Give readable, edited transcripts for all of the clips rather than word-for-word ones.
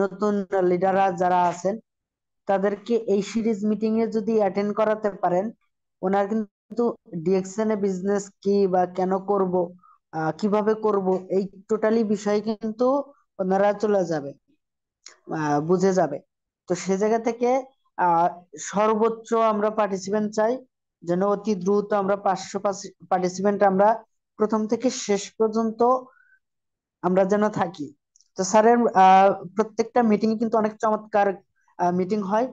নতুন লিডাররা যারা আছেন তাদেরকে এই সিরিজ মিটিং এ যদি অ্যাটেন্ড করাতে পারেন, ওনার কিন্তু ডিএক্সএন এ বিজনেস কি বা কেন করব, কিভাবে করব, এই টোটালি বিষয় কিন্তু ওনারা চলে যাবে, বুঝে যাবে। তো সে জায়গা থেকে আহ সর্বোচ্চ আমরা পার্টিসিপেন্ট চাই, যেন অতি দ্রুত আমরা 500 পার্টিসিপেন্ট আমরা প্রথম থেকে শেষ পর্যন্ত আমরা যেন থাকি। তো স্যারের প্রত্যেকটা মিটিং কিন্তু অনেক চমৎকার মিটিং হয়।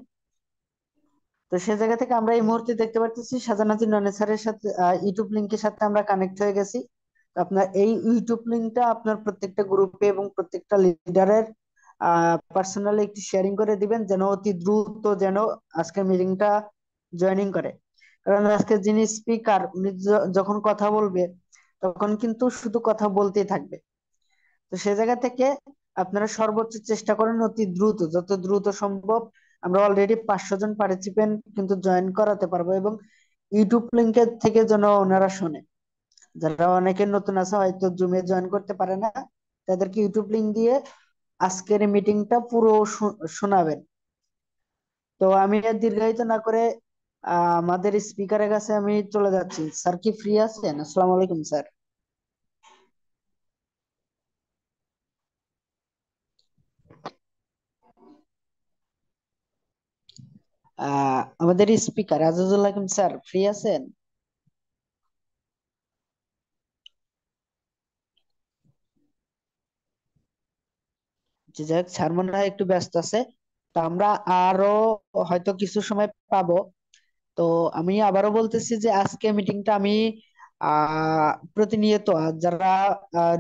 তো সে জায়গা থেকে আমরা এই মুহূর্তে দেখতে পাচ্ছি শাহজানাজি ননে স্যারের সাথে ইউটিউব লিংকের সাথে আমরা কানেক্ট হয়ে গেছি। তো আপনার এই ইউটিউব লিংকটা আপনার প্রত্যেকটা গ্রুপে এবং প্রত্যেকটা লিডারের পার্সোনালি একটু শেয়ারিং করে দিবেন, যেন অতি দ্রুত যেন আজকের মিটিংটা জয়েনিং করে। কারণ আজকে যিনি স্পিকার উনি যখন কথা বলবে তখন কিন্তু শুধু কথা বলতেই থাকবে। তো সে জায়গা থেকে আপনারা সর্বোচ্চ চেষ্টা করেন অতি দ্রুত, যত দ্রুত সম্ভব। আমরা অলরেডি 500 জন পার্টিসিপেন্ট কিন্তু জয়েন করাতে পারবো, এবং ইউটিউব লিংকের থেকে যেন ওনারা শোনে। যারা অনেকে নতুন আছে হয়তো জুমে জয়েন করতে পারে না, তাদেরকে ইউটিউব লিংক দিয়ে আজকের মিটিংটা পুরো শোনাবেন। তো আমি আর দীর্ঘায়িত না করে আমাদের স্পিকারের কাছে আমি চলে যাচ্ছি। স্যার কি ফ্রি আছেন? আসসালামু আলাইকুম স্যার। আমাদের স্পিকার আজিজুল হাকিম স্যার ফ্রি আছেন? যে যাক, স্যার মনে হয় একটু ব্যস্ত আছে। তো আমরা আরো হয়তো কিছু সময় পাবো। তো আমি আবারও বলতেছি যে আজকে মিটিংটা আমি প্রতিনিয়ত যারা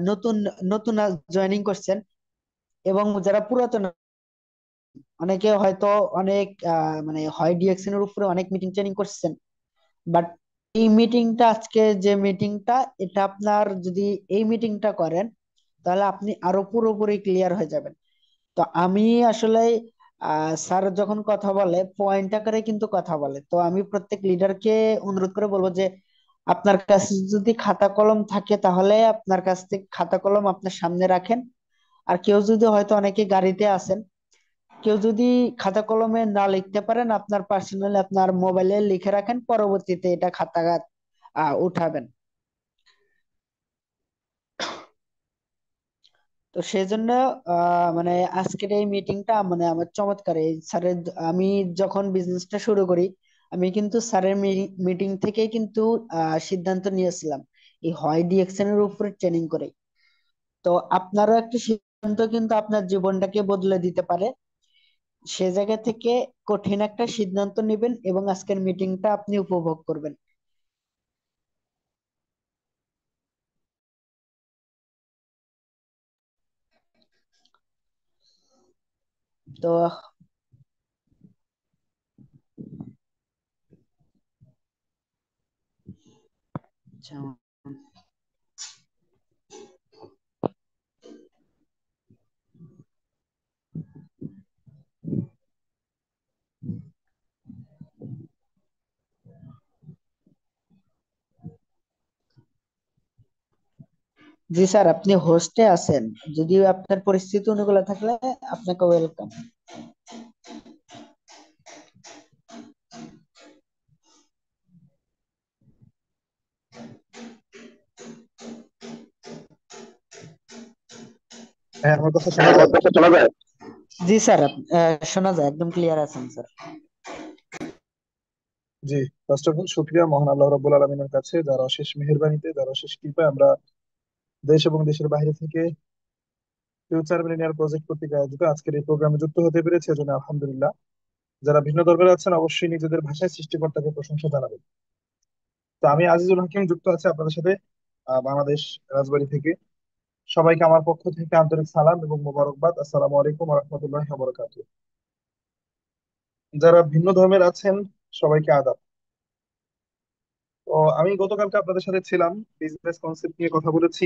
নতুন নতুন জয়েনিং করছেন এবং যারা পুরাতন, অনেকে হয়তো অনেক মানে হয় ডিএকশন এর উপরে অনেক মিটিং ট্রেনিং করছেন, বাট এই মিটিংটা আজকে যে মিটিংটা, এটা আপনার যদি এই মিটিংটা করেন তাহলে আপনি আরো পুরোপুরি ক্লিয়ার হয়ে যাবেন। তো আমি আসলে স্যার যখন কথা বলে পয়েন্ট আকারে কিন্তু কথা বলে, তো আমি প্রত্যেক লিডারকে অনুরোধ করে বলবো যে আপনার কাছে যদি খাতা কলম থাকে তাহলে আপনার কাছ থেকে খাতা কলম আপনার সামনে রাখেন। আর কেউ যদি হয়তো অনেকে গাড়িতে আছেন, কেউ যদি খাতা কলমে না লিখতে পারেন আপনার পার্সোনালি আপনার মোবাইলে লিখে রাখেন, পরবর্তীতে এটা খাতা উঠাবেন। তো সেই জন্য মানে আজকের এই মিটিংটা মানে আমার চমৎকার। এই স্যারের আমি যখন বিজনেসটা শুরু করি আমি কিন্তু স্যারের মিটিং থেকেই কিন্তু সিদ্ধান্ত নিয়েছিলাম এই হয় ডিএকশন এর উপরে ট্রেনিং করে। তো আপনারও একটা সিদ্ধান্ত কিন্তু আপনার জীবনটাকে বদলে দিতে পারে। সে জায়গা থেকে কঠিন একটা সিদ্ধান্ত নেবেন এবং আজকের মিটিংটা আপনি উপভোগ করবেন। তো আচ্ছা, জি স্যার, আপনি হোস্টে আছেন, যদিও আপনার পরিস্থিতি অনুকূলে থাকলে আপনাকে ওয়েলকাম। হ্যাঁ, আমার কথা শোনা যায়? জি স্যার, শোনা যায়, একদম ক্লিয়ার আছেন sir. G. First of all শুকরিয়া মহান আল্লাহ রাব্বুল আলামিনের কাছে, যার অশেষ মেহেরবানিতে, যার অশেষ কৃপায় আমরা দেশ এবং দেশের বাইরে থেকে ফিউচার মিলেনিয়ার প্রজেক্ট কর্তৃক আয়োজিত আজকের এই প্রোগ্রামে যুক্ত হতে পেরেছে, এজন্য আলহামদুলিল্লাহ। যারা ভিন্ন ধর্মের আছেন অবশ্যই নিজেদের ভাষায় সৃষ্টিকর্তাকে প্রশংসা জানাবেন। তো আমি আজিজুল হাকিম যুক্ত আছি আপনাদের সাথে বাংলাদেশ রাজবাড়ী থেকে। সবাইকে আমার পক্ষ থেকে আন্তরিক সালাম এবং মোবারকবাদ। আসসালামু আলাইকুম ওয়া রাহমাতুল্লাহি ওয়া বারাকাতুহু। যারা ভিন্ন ধর্মের আছেন সবাইকে আদাব। তো আমি গতকালকে আপনাদের সাথে ছিলাম, বিজনেস কনসেপ্ট নিয়ে কথা বলেছি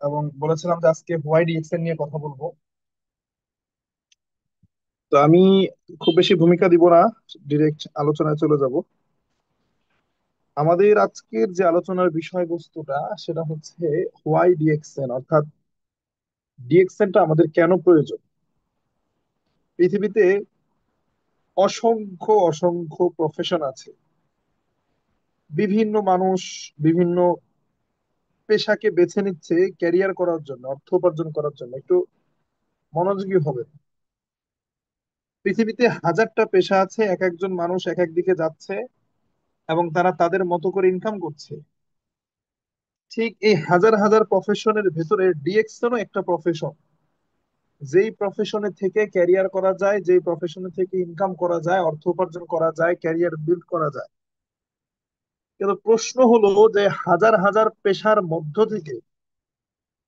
এবং বলেছিলাম যে আজকে হোয়াই ডিএক্সএল নিয়ে কথা বলবো। তো আমি খুব বেশি ভূমিকা দিব না, ডিরেক্ট আলোচনায় চলে যাব। আমাদের আজকের যে আলোচনার বিষয়বস্তুটা সেটা হচ্ছে হোয়াই ডিএক্সএন, অর্থাৎ ডিএক্সএনটা আমাদের কেন প্রয়োজন? পৃথিবীতে অসংখ্য অসংখ্য প্রফেশন আছে। বিভিন্ন মানুষ বিভিন্ন পেশাকে বেছে নিচ্ছে ক্যারিয়ার করার জন্য, অর্থ উপার্জন করার জন্য। একটু মনোযোগী হবে। পৃথিবীতে হাজারটা পেশা আছে, এক একজন মানুষ এক এক দিকে যাচ্ছে এবং তারা তাদের মতো করে ইনকাম করছে। ঠিক এই হাজার হাজার প্রফেশনের ভেতরে ডিএক্সনও একটা প্রফেশন। যেই প্রফেশনে থেকে ক্যারিয়ার করা যায়, যেই প্রফেশনে থেকে ইনকাম করা যায়, অর্থ উপার্জন করা যায়, ক্যারিয়ার বিল্ড করা যায়। কিন্তু প্রশ্ন হলো যে হাজার হাজার পেশার মধ্য থেকে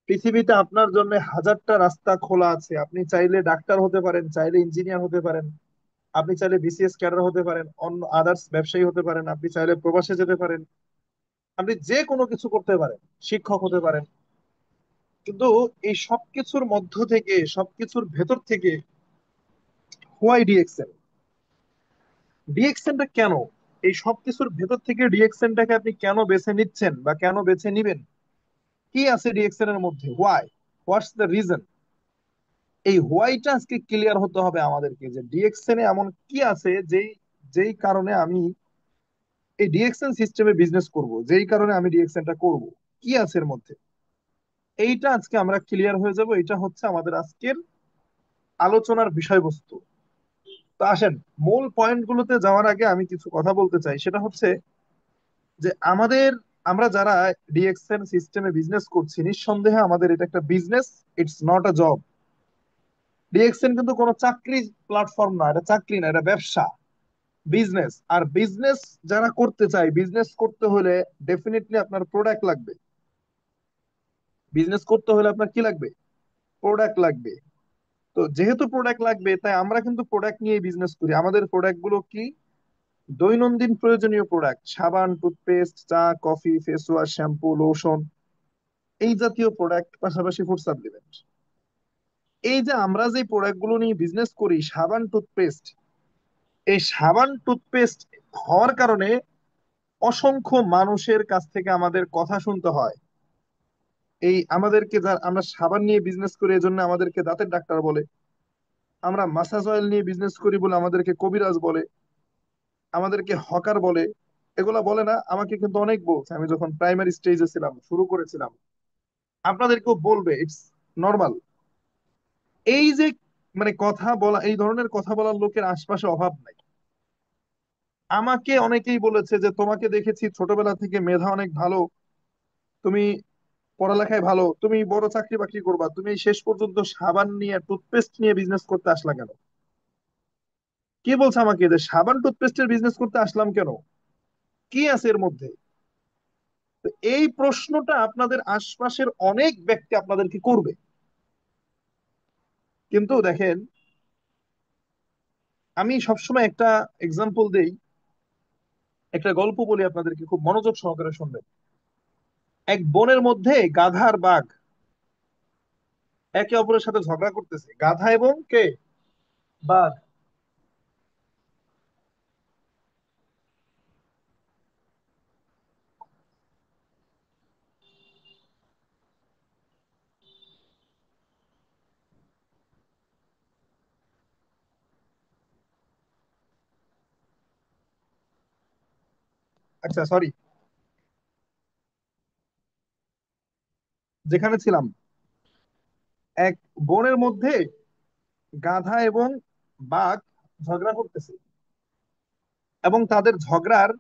পৃথিবীতে আপনার জন্য হাজারটা রাস্তা খোলা আছে। আপনি চাইলে ডাক্তার হতে পারেন, চাইলে ইঞ্জিনিয়ার হতে পারেন, আপনি চাইলে বিসিএস ক্যাডার হতে পারেন, অন্য আদার্স ব্যবসায়ী হতে পারেন, আপনি চাইলে প্রবাসে যেতে পারেন, আপনি যে কোনো কিছু করতে পারেন, শিক্ষক হতে পারেন। কিন্তু এই সবকিছুর মধ্য থেকে, সবকিছুর ভেতর থেকে, হোয়াই ডিএক্সএন? ডিএক্সএনটা কেন? এই সবকিছুর ভেতর থেকে ডিএক্সএনটাকে আপনি কেন বেছে নিচ্ছেন বা কেন বেছে নিবেন? কি আছে ডিএক্সএন এর মধ্যে? হোয়াই? What's the reason? এই হোয়াইটা আজকে ক্লিয়ার হতে হবে আমাদেরকে, যে ডিএক্সএন এ এমন কি আছে যেই যেই কারণে আমি এই ডিএক্সএন সিস্টেমে বিজনেস করব, যেই কারণে আমি ডিএক্সএনটা করব। কি আছে এর মধ্যে? এইটা আজকে আমরা ক্লিয়ার হয়ে যাব। এটা হচ্ছে আমাদের আজকের আলোচনার বিষয়বস্তু। তো আসেন, মূল পয়েন্ট গুলোতে যাওয়ার আগে আমি কিছু কথা বলতে চাই। সেটা হচ্ছে যে আমরা যারা ডিএক্সএন সিস্টেমে বিজনেস করছি, নিঃসন্দেহে আমাদের এটা একটা business. It's not a job. DXN কিন্তু কোনো চাকরি প্ল্যাটফর্ম না, এটা চাকরি না, এটা ব্যবসা, বিজনেস। আর বিজনেস যারা করতে চায়, বিজনেস করতে হলে ডেফিনেটলি আপনার প্রোডাক্ট লাগবে। বিজনেস করতে হলে আপনার কি লাগবে? প্রোডাক্ট লাগবে। তো যেহেতু প্রোডাক্ট লাগবে, তাই আমরা কিন্তু প্রোডাক্ট নিয়ে বিজনেস করি। আমাদের প্রোডাক্ট গুলো কি? দৈনন্দিন প্রয়োজনীয় প্রোডাক্ট, সাবান, টুথপেস্ট, চা, coffee, face wash, shampoo, lotion, এই জাতীয় প্রোডাক্ট, পাশাপাশি ফুড সাপ্লিমেন্ট। এই যে আমরা যে প্রোডাক্ট গুলো নিয়ে বিজনেস করি, সাবান, টুথপেস্ট, এই সাবান টুথপেস্ট হওয়ার কারণে অসংখ্য মানুষের কাছ থেকে আমাদের কথা শুনতে হয়। এই আমাদেরকে আমরা সাবান নিয়ে বিজনেস করি, এজন্য আমাদেরকে দাঁতের ডাক্তার বলে। আমরা মাসাজ অয়েল নিয়ে বিজনেস করি বলে আমাদেরকে কবিরাজ বলে, আমাদেরকে হকার বলে। এগুলা বলে না, আমাকে কিন্তু অনেক বলছে। আমি যখন প্রাইমারি স্টেজে ছিলাম, শুরু করেছিলাম, আপনাদেরকেও বলবে। It's normal. এই যে মানে কথা বলা, এই ধরনের কথা বলার লোকের আশপাশে অভাব নাই। আমাকে অনেকেই বলেছে যে তোমাকে দেখেছি ছোটবেলা থেকে মেধা অনেক ভালো, তুমি পড়ালেখায় ভালো, তুমি বড় চাকরি বাকরি করবা, তুমি এই শেষ পর্যন্ত সাবান নিয়ে, টুথপেস্ট নিয়ে বিজনেস করতে আসলা কেন? কে বলছে আমাকে যে সাবান টুথপেস্টের বিজনেস করতে আসলাম কেন? কি আছে এর মধ্যে? তো এই প্রশ্নটা আপনাদের আশপাশের অনেক ব্যক্তি আপনাদেরকে করবে। কিন্তু দেখেন, আমি সবসময় একটা এক্সাম্পল দেই, একটা গল্প বলি আপনাদেরকে, খুব মনোযোগ সহকারে শুনবেন। এক বনের মধ্যে গাধা আর বাঘ একে অপরের সাথে ঝগড়া করতেছে। গাধা এবং কে? বাঘ। আচ্ছা, সরি, যেখানে ছিলাম, এক বনের মধ্যে গাধা এবং বাঘ ঝগড়া করতেছে। এবং তাদের ঝগড়ার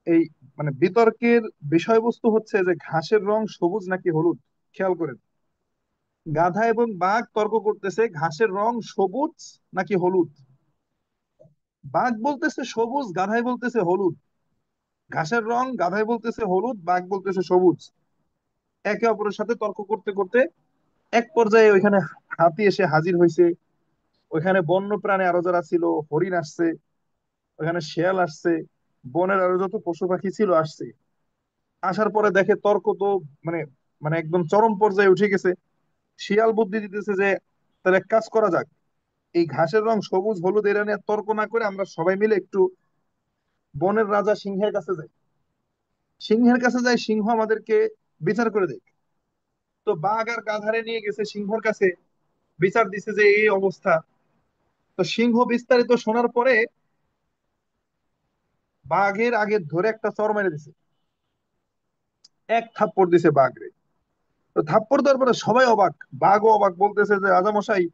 এই মানে বিতর্কের বিষয়বস্তু হচ্ছে যে ঘাসের রং সবুজ নাকি হলুদ। খেয়াল করেন, গাধা এবং বাঘ তর্ক করতেছে ঘাসের রং সবুজ নাকি হলুদ। বাঘ বলতেছে সবুজ, গাধাই বলতেছে হলুদ। ঘাসের রং, গাধাই বলতেছে হলুদ, বাঘ বলতেছে সবুজ। একে অপরের সাথে তর্ক করতে করতে এক পর্যায়ে ওইখানে হাতি এসে হাজির হয়েছে। ওইখানে বন্য প্রাণী আরো যারা ছিল, হরিণ আসছে, ওখানে শেয়াল আসছে, বনের আরো যত পশু পাখি ছিল আসছে। আসার পরে দেখে তর্ক তো মানে মানে একদম চরম পর্যায়ে উঠে গেছে। শিয়াল বুদ্ধি দিতেছে যে তাহলে এক কাজ করা যাক, এই ঘাসের রং সবুজ হলুদ এরা নিয়ে তর্ক না করে আমরা সবাই মিলে একটু বনের রাজা সিংহের কাছে যাই। সিংহের কাছে যাই, সিংহ আমাদেরকে বিচার করে দেয়। তো বাঘ আর গাধারে নিয়ে গেছে সিংহর কাছে, বিচার দিছে যে এই অবস্থা। তো সিংহ বিস্তারিত শোনার পরে বাঘের আগে ধরে একটা চড় মেরে দিছে, এক থাপ্পড় দিছে বাঘরে। তো থাপ্পড় দেওয়ার পরে সবাই অবাক, বাঘও অবাক, বলতেছে যে রাজামশাই,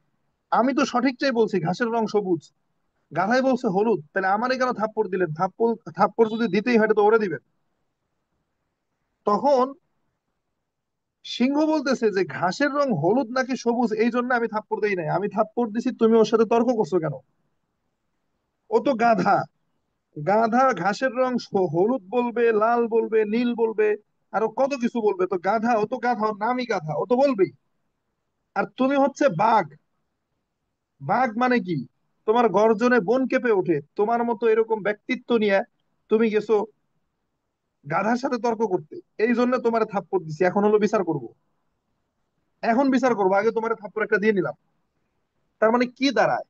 আমি তো সঠিকটাই বলছি, ঘাসের রং সবুজ, গাধাই বলছে হলুদ, তাহলে আমারে কেন থাপ্পড় দিলেন? থাপ্পড় থাপ্পড় যদি দিতেই হয় তো ওরে দিবেন। তখন সিংহ বলতেছে যে ঘাসের রং হলুদ নাকি সবুজ এই জন্য আমি থাপ্পড় দেই নাই, আমি থাপ্পড় দিছি, তুমি ওর সাথে তর্ক করছো কেন? ও তো গাধা। গাধা ঘাসের রং হলুদ বলবে, লাল বলবে, নীল বলবে, আরো কত কিছু বলবে। তো গাধা, ও তো গাধা, ওর নামই গাধা, ও তো বলবেই। আর তুমি হচ্ছে বাঘ। বাঘ মানে কি? তোমার গর্জনে বন কেঁপে ওঠে, তোমার মতো এরকম ব্যক্তিত্ব নিয়ে তুমি গেছো গাধার সাথে তর্ক করতে, এই জন্য তোমার থাপ্পড় দিছি। এখন হলো বিচার করব, এখন বিচার করবো, আগে তোমার থাপ্পড় একটা দিয়ে নিলাম। তার মানে কি দাঁড়ায়?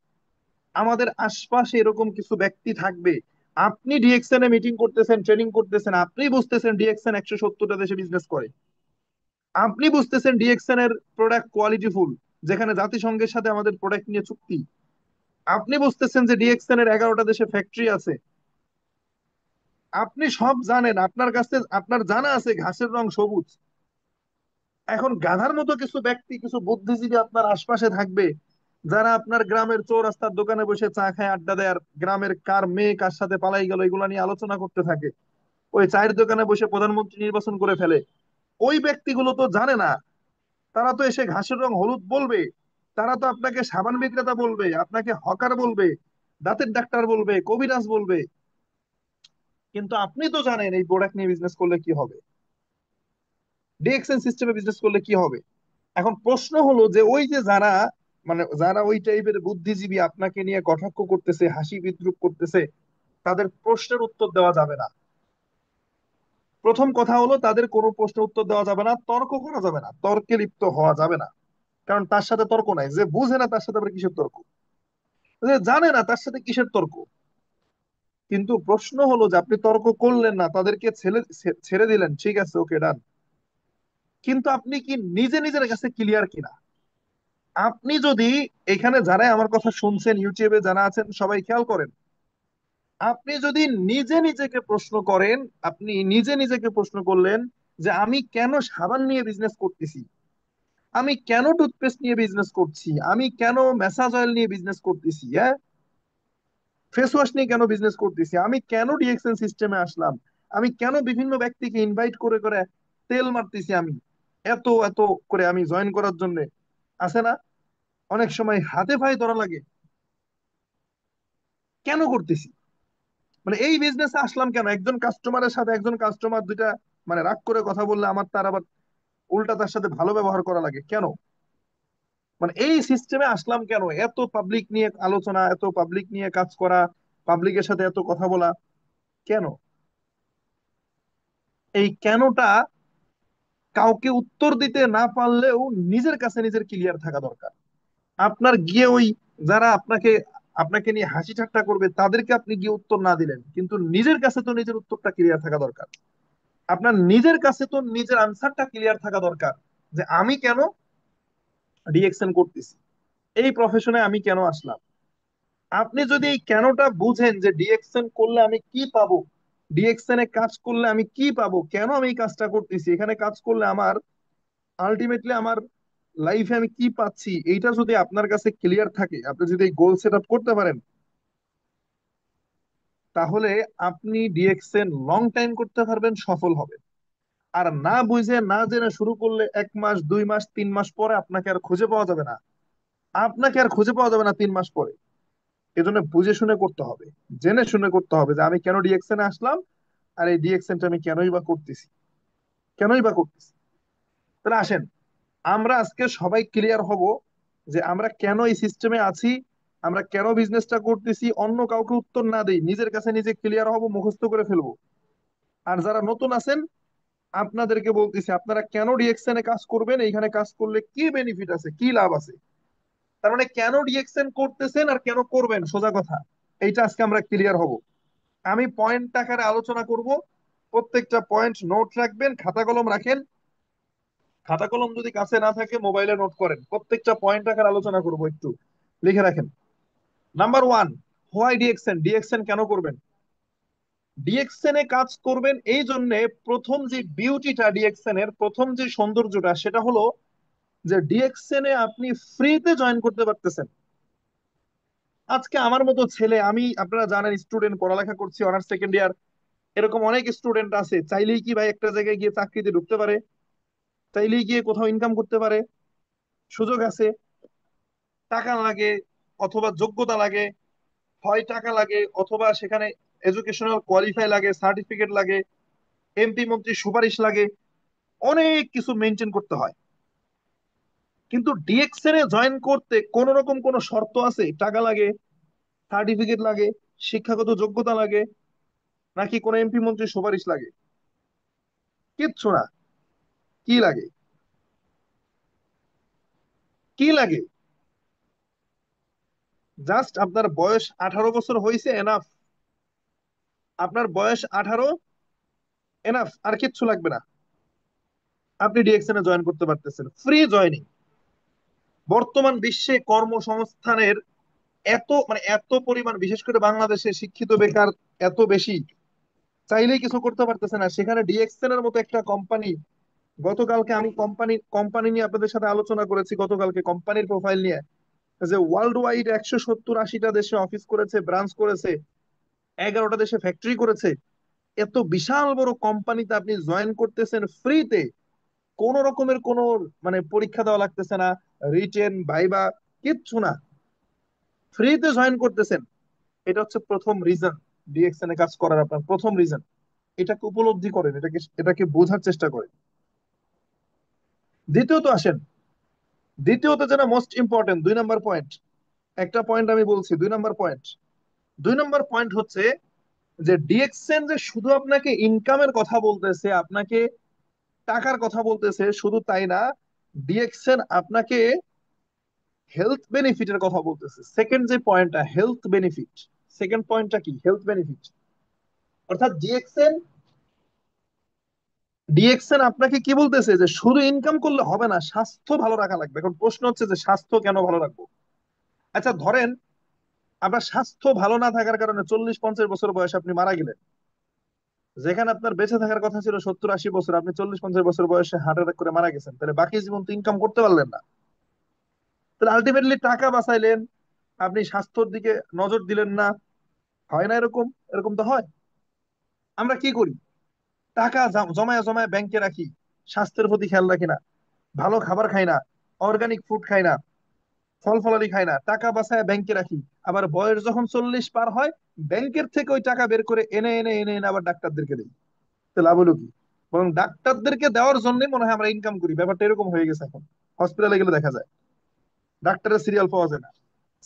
আমাদের আশপাশে এরকম কিছু ব্যক্তি থাকবে। আপনি ডিএক্সএন এ মিটিং করতেছেন, ট্রেনিং করতেছেন, আপনি বুঝতেছেন ডিএক্সএন 170টা দেশে বিজনেস করে, আপনি বুঝতেছেন ডিএক্সএন এর প্রোডাক্ট কোয়ালিটি ফুল, যেখানে জাতিসংঘের সাথে আমাদের প্রোডাক্ট নিয়ে চুক্তি। আপনি বুঝতেছেন যে ডিএক্সএন এর 11টা দেশে ফ্যাক্টরি আছে। আপনি সব জানেন, আপনার কাছে আপনার জানা আছে ঘাসের রং সবুজ। এখন গাধার মতো কিছু ব্যক্তি, কিছু বুদ্ধিজীবী আপনার আশপাশে থাকবে, যারা আপনার গ্রামের চৌরাস্তার দোকানে বসে চা খায়, আড্ডা দেয়, আর গ্রামের কার মেয়ে কার সাথে পালাই গেল এগুলা নিয়ে আলোচনা করতে থাকে। ওই চায়ের দোকানে বসে প্রধানমন্ত্রী নির্বাচন করে ফেলে। ওই ব্যক্তিগুলো তো জানে না, তারা তো এসে ঘাসের রং হলুদ বলবে, তারা তো আপনাকে সাবান বিক্রেতা বলবে, আপনাকে হকার বলবে, দাঁতের ডাক্তার বলবে, কবিরাজ বলবে। কিন্তু আপনি তো জানেন এই প্রোডাক্ট নিয়ে বিজনেস করলে কি হবে, ডিএক্সএন সিস্টেমে বিজনেস করলে কি হবে। এখন প্রশ্ন হলো যে ওই যে যারা, মানে যারা ওই টাইপের বুদ্ধিজীবী আপনাকে নিয়ে কটাক্ষ করতেছে, হাসি বিদ্রুপ করতেছে, তাদের প্রশ্নের উত্তর দেওয়া যাবে না। প্রথম কথা হলো তাদের কোনো প্রশ্নের উত্তর দেওয়া যাবে না, তর্ক করা যাবে না, তর্কে লিপ্ত হওয়া যাবে না। কারণ তার সাথে তর্ক নাই, যে বুঝে না তার সাথে আবার কিসের তর্ক, যে জানে না তার সাথে কিসের তর্ক। কিন্তু প্রশ্ন হলো যে আপনি তর্ক করলেন না, তাদেরকে ছেড়ে ছেড়ে দিলেন, ঠিক আছে, ওকে ডান। কিন্তু আপনি কি নিজে নিজের কাছে ক্লিয়ার কিনা? আপনি যদি, এখানে যারা আমার কথা শুনছেন, ইউটিউবে যারা আছেন সবাই খেয়াল করেন, আপনি যদি নিজে নিজেকে প্রশ্ন করেন, আপনি নিজে নিজেকে প্রশ্ন করলেন যে আমি কেন সাবান নিয়ে বিজনেস করতেছি, আমি কেন টুথপেস্ট নিয়ে বিজনেস করছি, আমি কেন ম্যাসাজ অয়েল নিয়ে বিজনেস করতেছি, হ্যাঁ, ফেস ওয়াশ নিয়ে কেন বিজনেস করতেছি, আমি কেন ডিএক্সএন সিস্টেমে আসলাম, আমি কেন বিভিন্ন ব্যক্তিকে ইনভাইট করে করে তেল মারতেছি, আমি এত এত করে আমি জয়েন করার জন্য, আছে না, অনেক সময় হাতে পায়ে ধরা লাগে, কেন করতেছি, মানে এই বিজনেসে আসলাম কেন? একজন কাস্টমারের সাথে একজন কাস্টমার দুইটা মানে রাগ করে কথা বললে আমার তার আবার উল্টা তার সাথে ভালো ব্যবহার করা লাগে কেন? মানে এই সিস্টেমে আসলাম কেন? এত পাবলিক নিয়ে আলোচনা, এত পাবলিক নিয়ে কাজ করা, পাবলিকের সাথে এত কথা বলা, কেন? এই কেনটা কাউকে উত্তর দিতে না পারলেও নিজের কাছে নিজের ক্লিয়ার থাকা দরকার। আপনার গিয়ে ওই যারা আপনাকে আপনাকে নিয়ে হাসি ঠাট্টা করবে তাদেরকে আপনি গিয়ে উত্তর না দিলেন, কিন্তু নিজের কাছে তো নিজের উত্তরটা ক্লিয়ার থাকা দরকার। আপনার নিজের কাছে তো নিজের আনসারটা ক্লিয়ার থাকা দরকার, যে আমি কেন ডিএক্সএন করতেছি, এই প্রফেশনে আমি কেন আসলাম। আপনি যদি এই কেনটা বুঝেন, যে ডিএক্সএন করলে আমি কি পাবো, ডিএক্সএন এ কাজ করলে আমি কি পাবো, কেন আমি এই কাজটা করতেছি, এখানে কাজ করলে আমার আলটিমেটলি আমার লাইফে আমি কি পাচ্ছি, এইটা যদি আপনার কাছে ক্লিয়ার থাকে, আপনি যদি এই গোল সেট আপ করতে পারেন, তাহলে আপনি ডিএক্সএন লং টাইম করতে পারবেন, সফল হবে। আর না বুঝে না জেনে শুরু করলে 1 মাস, 2 মাস, 3 মাস পরে আপনাকে আর খুঁজে পাওয়া যাবে না, আপনাকে আর খুঁজে পাওয়া যাবে না 3 মাস পরে। এজন্য বুঝে শুনে করতে হবে, জেনে শুনে করতে হবে যে আমি কেন ডিএক্সএন আসলাম, আর এই ডিএক্সএনটা আমি কেনই বা করতেছি, কেনই বা করতেছি। তাহলে আসেন আমরা আজকে সবাই ক্লিয়ার হব যে আমরা কেন এই সিস্টেমে আছি, আমরা কেন বিজনেসটা করতেছি, অন্য কাউকে উত্তর না দেই, নিজের কাছে নিজে ক্লিয়ার হব, মুখস্থ করে ফেলবো। আর যারা নতুন আছেন আপনাদেরকে বলতেছি, আপনারা কেন ডিএক্সএন এ কাজ করবেন, এইখানে কাজ করলে কি বেনিফিট আছে, কি লাভ আছে। তার মানে কেন ডিএক্সএন করতেছেন আর কেন করবেন, সোজা কথা, এইটা আজকে আমরা ক্লিয়ার হব। আমি পয়েন্ট আকারে আলোচনা করব, প্রত্যেকটা পয়েন্ট নোট রাখবেন, খাতা কলম রাখেন। খাতা কলম যদি কাছে না থাকে মোবাইলে নোট করেন, প্রত্যেকটা পয়েন্ট আকার আলোচনা করব, একটু লিখে রাখেন। Number one, why DXN, DXN কেন করবেন? ডিএক্সএন এ কাজ করবেন এই জন্য, প্রথম যে বিউটিটা ডিএক্সএন এর, প্রথম যে সৌন্দর্যটা সেটা হলো যে ডিএক্সএন এ আপনি ফ্রিতে জয়েন করতে পারতেছেন। আজকে আমার মতো ছেলে, আমি আপনারা জানেন স্টুডেন্ট, পড়ালেখা করছি অনার্স সেকেন্ড ইয়ার, এরকম অনেক স্টুডেন্ট আছে চাইলেই কি ভাই একটা জায়গায় গিয়ে চাকরিতে ঢুকতে পারে, চাইলেই গিয়ে কোথাও ইনকাম করতে পারে? সুযোগ আছে। টাকা লাগে অথবা যোগ্যতা লাগে, হয় টাকা লাগে অথবা সেখানে এডুকেশনাল কোয়ালিফাই লাগে, সার্টিফিকেট লাগে, এমপি মন্ত্রী সুপারিশ লাগে, অনেক কিছু মেনটেন করতে হয়। কিন্তু ডিএক্সএন এ জয়েন করতে কোন রকম কোন শর্ত আছে? টাকা লাগে, সার্টিফিকেট লাগে, শিক্ষাগত যোগ্যতা লাগে, নাকি কোন এমপি মন্ত্রী সুপারিশ লাগে? কিচ্ছু না। কি লাগে? কি লাগে? জাস্ট আপনার বয়স 18 বছর হয়েছে, এনাফ। আপনার বয়স 18, এনাফ, আর কিচ্ছু লাগবে না। আপনি ডিএক্সএন এ জয়েন করতে পারতেছেন, ফ্রি জয়নিং। বর্তমান বিশ্বে কর্মসংস্থানের এত পরিমাণ, বিশেষ করে বাংলাদেশে শিক্ষিত বেকার এত বেশি, চাইলেই কিছু করতে পারতেছে না। সেখানে ডিএক্সএন এর মতো একটা কোম্পানি, গতকালকে আমি কোম্পানি নিয়ে আপনাদের সাথে আলোচনা করেছি, গতকালকে কোম্পানির প্রোফাইল নিয়ে, যে ওয়ার্ল্ড ওয়াইড 170-80টা দেশে অফিস করেছে, ব্রাঞ্চ করেছে, 11টা দেশে ফ্যাক্টরি করেছে। এত বিশাল বড় কোম্পানিতে আপনি জয়েন করতেছেন ফ্রিতে, কোন রকমের কোন পরীক্ষা দেওয়া লাগতেছে না, রিটেন ভাইবা কিচ্ছু না, ফ্রিতে জয়েন করতেছেন। এটা হচ্ছে প্রথম রিজন, ডিএক্সএন এ কাজ করার আপনার প্রথম রিজন। এটাকে উপলব্ধি করেন, এটাকে বোঝার চেষ্টা করেন। দ্বিতীয়ত আসেন, দ্বিতীয়ত যেটা মোস্ট ইম্পর্টেন্ট, 2 নম্বর পয়েন্ট। একটা পয়েন্ট আমি বলছি, 2 নম্বর পয়েন্ট। 2 নম্বর পয়েন্ট হচ্ছে যে ডিএক্সএন যে শুধু আপনাকে ইনকামের কথা বলতেছে, আপনাকে টাকার কথা বলতেছে, শুধু তাই না, ডিএক্সএন আপনাকে হেলথ বেনিফিটের কথা বলতেছে। সেকেন্ড যে পয়েন্টটা, হেলথ বেনিফিট, সেকেন্ড পয়েন্টটা কি? Health benefit. অর্থাৎ ডিএক্সএন আপনাকে কি বলতেছে, যে শুধু ইনকাম করলে হবে না, স্বাস্থ্য ভালো রাখা লাগবে। এখন প্রশ্ন হচ্ছে যে স্বাস্থ্য কেন ভালো রাখবো? আচ্ছা ধরেন আপনার স্বাস্থ্য ভালো না থাকার কারণে 40-50 বছর বয়সে আপনি মারা গেলেন, যেখানে আপনার বেঁচে থাকার কথা ছিল 70-80 বছর, আপনি 40-50 বছর বয়সে হার্ট অ্যাটাক করে মারা গেছেন, তাহলে বাকি জীবন তো ইনকাম করতে পারলেন না। তাহলে আলটিমেটলি টাকা বাঁচাইলেন, আপনি স্বাস্থ্যের দিকে নজর দিলেন না। হয় না এরকম? এরকম তো হয়। আমরা কি করি? টাকা জমায় জমায় ব্যাংকে রাখি, স্বাস্থ্যের প্রতি খেয়াল রাখি না, ভালো খাবার খাই না, অর্গানিক ফুড খাই না, ফল ফলারি খাই না, টাকা বাঁচায় ব্যাংকে রাখি। আবার বয়স যখন 40 পার হয়, ব্যাংকের থেকে ওই টাকা বের করে এনে এনে এনে এনে আবার ডাক্তারদেরকে দিই। তো লাভ হলো কি? বরং ডাক্তারদেরকে দেওয়ার জন্য মনে হয় আমরা ইনকাম করি। ব্যাপারটা এরকম হয়ে গেছে এখন। হসপিটালে গেলে দেখা যায় ডাক্তারের সিরিয়াল পাওয়া যায় না,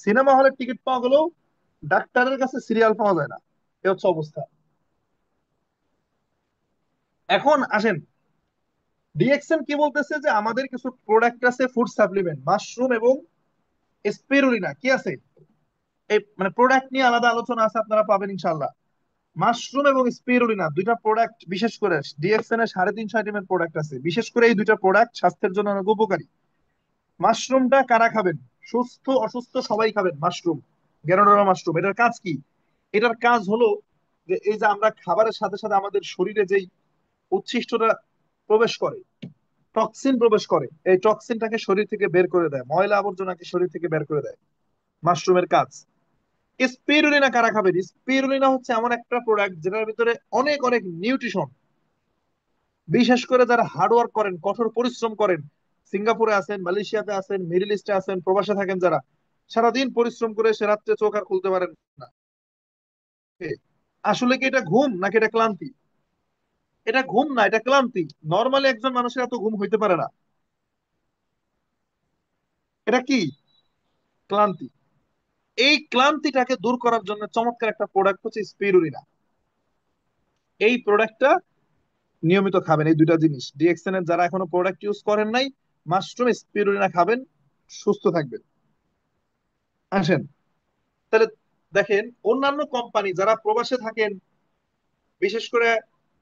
সিনেমা হলের টিকিট পাওয়া গেলেও ডাক্তারের কাছে সিরিয়াল পাওয়া যায় না। এ হচ্ছে অবস্থা। এখন আসেন, ডিএক্সএন কি বলতেছে, যে আমাদের কিছু প্রোডাক্ট আছে, ফুড সাপ্লিমেন্ট, মাশরুম এবং স্পিরুলিনা, কি আছে, এই প্রোডাক্ট নিয়ে আলাদা আলোচনা আছে, আপনারা পাবেন ইনশাল্লাহ। মাশরুম এবং স্পিরুলিনা, দুইটা প্রোডাক্ট, বিশেষ করে ডিএক্সএন এর 350 আইটেমের প্রোডাক্ট আছে, বিশেষ করে এই দুইটা প্রোডাক্ট স্বাস্থ্যের জন্য অনেক উপকারী। মাশরুমটা কারা খাবেন? সুস্থ অসুস্থ সবাই খাবেন মাশরুম। গ্যানোডারা মাশরুম, এটার কাজ কি? এটার কাজ হলো যে এই যে আমরা খাবারের সাথে সাথে আমাদের শরীরে যেই উচ্ছিষ্টটা প্রবেশ করে, টক্সিন প্রবেশ করে, এই টক্সিনটাকে শরীর থেকে বের করে দেয়, ময়লা আবর্জনাকে শরীর থেকে বের করে দেয়, মাশরুমের কাজ। স্পিরুলিনা কারা খাবেন? স্পিরুলিনা হচ্ছে এমন একটা প্রোডাক্ট যেটার ভিতরে অনেক অনেক নিউট্রিশন, বিশেষ করে যারা হার্ড ওয়ার্ক করেন, কঠোর পরিশ্রম করেন, সিঙ্গাপুরে আছেন, মালয়েশিয়াতে আছেন, মিডল ইস্টে আছেন, প্রবাসে থাকেন যারা, সারাদিন পরিশ্রম করে সে রাত্রে চোখ আর খুলতে পারেন না। এ, আসলে কি এটা ঘুম নাকি এটা ক্লান্তি? এটা ঘুম না, এটা ক্লান্তি। নর্মালি একজন মানুষের এত ঘুম হইতে পারে না। এটা কি? ক্লান্তি। এই ক্লান্তিটাকে দূর করার জন্য চমৎকার একটা প্রোডাক্ট হচ্ছে স্পিরুলিনা। এই প্রোডাক্টটা নিয়মিত খাবেন। এই দুইটা জিনিস ডিএক্সএন এর যারা এখনো প্রোডাক্ট ইউজ করেন নাই, মাশরুম স্পিরুলিনা খাবেন, সুস্থ থাকবেন। আসেন তাহলে, দেখেন অন্যান্য কোম্পানি যারা প্রবাসে থাকেন, বিশেষ করে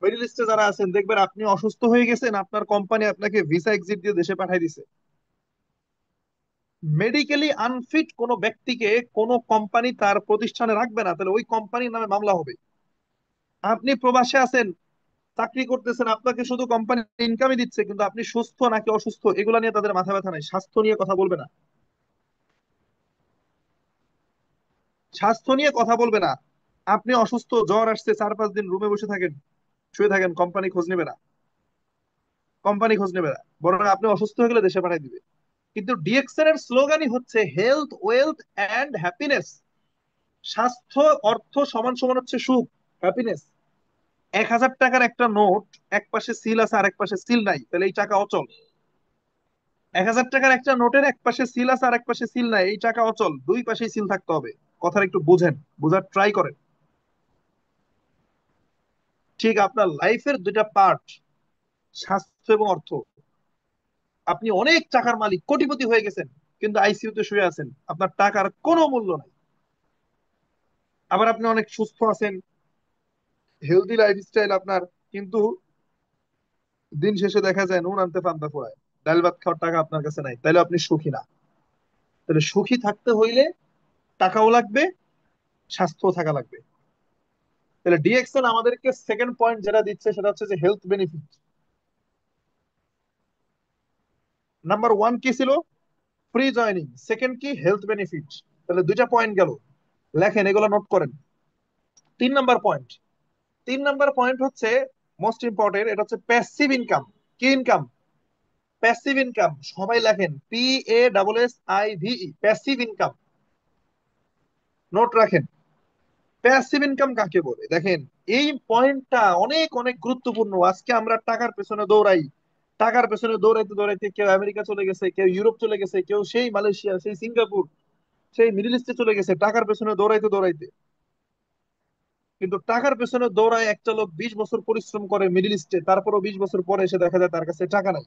মিডল ইস্টে যারা আছেন দেখবেন আপনি অসুস্থ হয়ে গেছেন, আপনার কোম্পানি আপনাকে ভিসা এক্সিট দিয়ে দেশে পাঠিয়ে দিছে। মেডিকেলি আনফিট কোনো ব্যক্তিকে কোনো কোম্পানি তার প্রতিষ্ঠানে রাখবে না, তাহলে ওই কোম্পানির নামে মামলা হবে। আপনি প্রবাসে আছেন, চাকরি করতেছেন, আপনাকে শুধু কোম্পানি ইনকামই দিচ্ছে, কিন্তু আপনি সুস্থ নাকি অসুস্থ এগুলা নিয়ে তাদের মাথা ব্যথা নাই, স্বাস্থ্য নিয়ে কথা বলবে না। স্বাস্থ্য নিয়ে কথা বলবে না। আপনি অসুস্থ, জ্বর আসছে, 4-5 দিন রুমে বসে থাকেন, শুয়ে থাকেন, কোম্পানি খোঁজ নেবে না। কোম্পানি খোঁজ নেবে না, বরং আপনি অসুস্থ হয়ে গেলে দেশে পাঠিয়ে দিবে। কিন্তু ডিএক্সএন এর স্লোগানই হচ্ছে হেলথ, ওয়েলথ এন্ড হ্যাপিনেস। স্বাস্থ্য, অর্থ সমান সমান হচ্ছে সুখ, হ্যাপিনেস। 1,000 টাকার একটা নোট, এক পাশে সিল আছে আর এক পাশে সিল নাই, তাহলে এই টাকা অচল। 1,000 টাকার একটা নোটের এক পাশে সিল আছে আর এক পাশে সিল নাই, এই টাকা অচল। দুই পাশেই সিল থাকতে হবে। কথাটা একটু বুঝেন, বুঝার ট্রাই করেন। ঠিক আপনার লাইফের দুইটা পার্ট, স্বাস্থ্য এবং অর্থ। আপনি অনেক টাকার মালিক, কোটিপতি হয়ে গেছেন, কিন্তু আইসিইউ তে শুয়ে আছেন, আপনার টাকার কোনো মূল্য নাই। আবার আপনি অনেক সুস্থ আছেন, হেলদি লাইফস্টাইল আপনার, কিন্তু দিন শেষে দেখা যায় নুন আনতে পান্তা ফুরায়, ডাল ভাত খাওয়ার টাকা আপনার কাছে নাই, তাহলে আপনি সুখী না। তাহলে সুখী থাকতে হইলে টাকাও লাগবে, স্বাস্থ্য থাকা লাগবে। তাহলে ডিএক্সএল আমাদেরকে সেকেন্ড পয়েন্ট যেটা দিচ্ছে সেটা হচ্ছে যে হেলথ বেনিফিট। নাম্বার ওয়ান কি ছিল? Free joining. সেকেন্ড কি? Health benefit. তাহলে দুইটা পয়েন্ট গেল, লেখেন এগুলো, নোট করেন। 3 নাম্বার পয়েন্ট, 3 নাম্বার পয়েন্ট হচ্ছে মোস্ট ইম্পর্টেন্ট, এটা হচ্ছে প্যাসিভ ইনকাম। কি ইনকাম? Passive income. সবাই লেখেন PASSIVE, প্যাসিভ ইনকাম, নোট রাখেন। প্যাসিভ ইনকাম কাকে বলে? দেখেন, এই পয়েন্টটা অনেক অনেক গুরুত্বপূর্ণ। আজকে আমরা টাকার পেছনে দৌড়াই, টাকার পেছনে দৌড়াইতে দৌড়াইতে কেউ আমেরিকা চলে গেছে, কেউ ইউরোপ চলে গেছে, কেউ সেই মালয়েশিয়া, সেই সিঙ্গাপুর, সেই মিডল ইস্টে চলে গেছে টাকার পেছনে দৌড়াইতে দৌড়াইতে। কিন্তু টাকার পেছনে দৌড়ায় একটা লোক 20 বছর পরিশ্রম করে মিডল ইস্টে, তারপরও 20 বছর পরে এসে দেখা যায় তার কাছে টাকা নাই।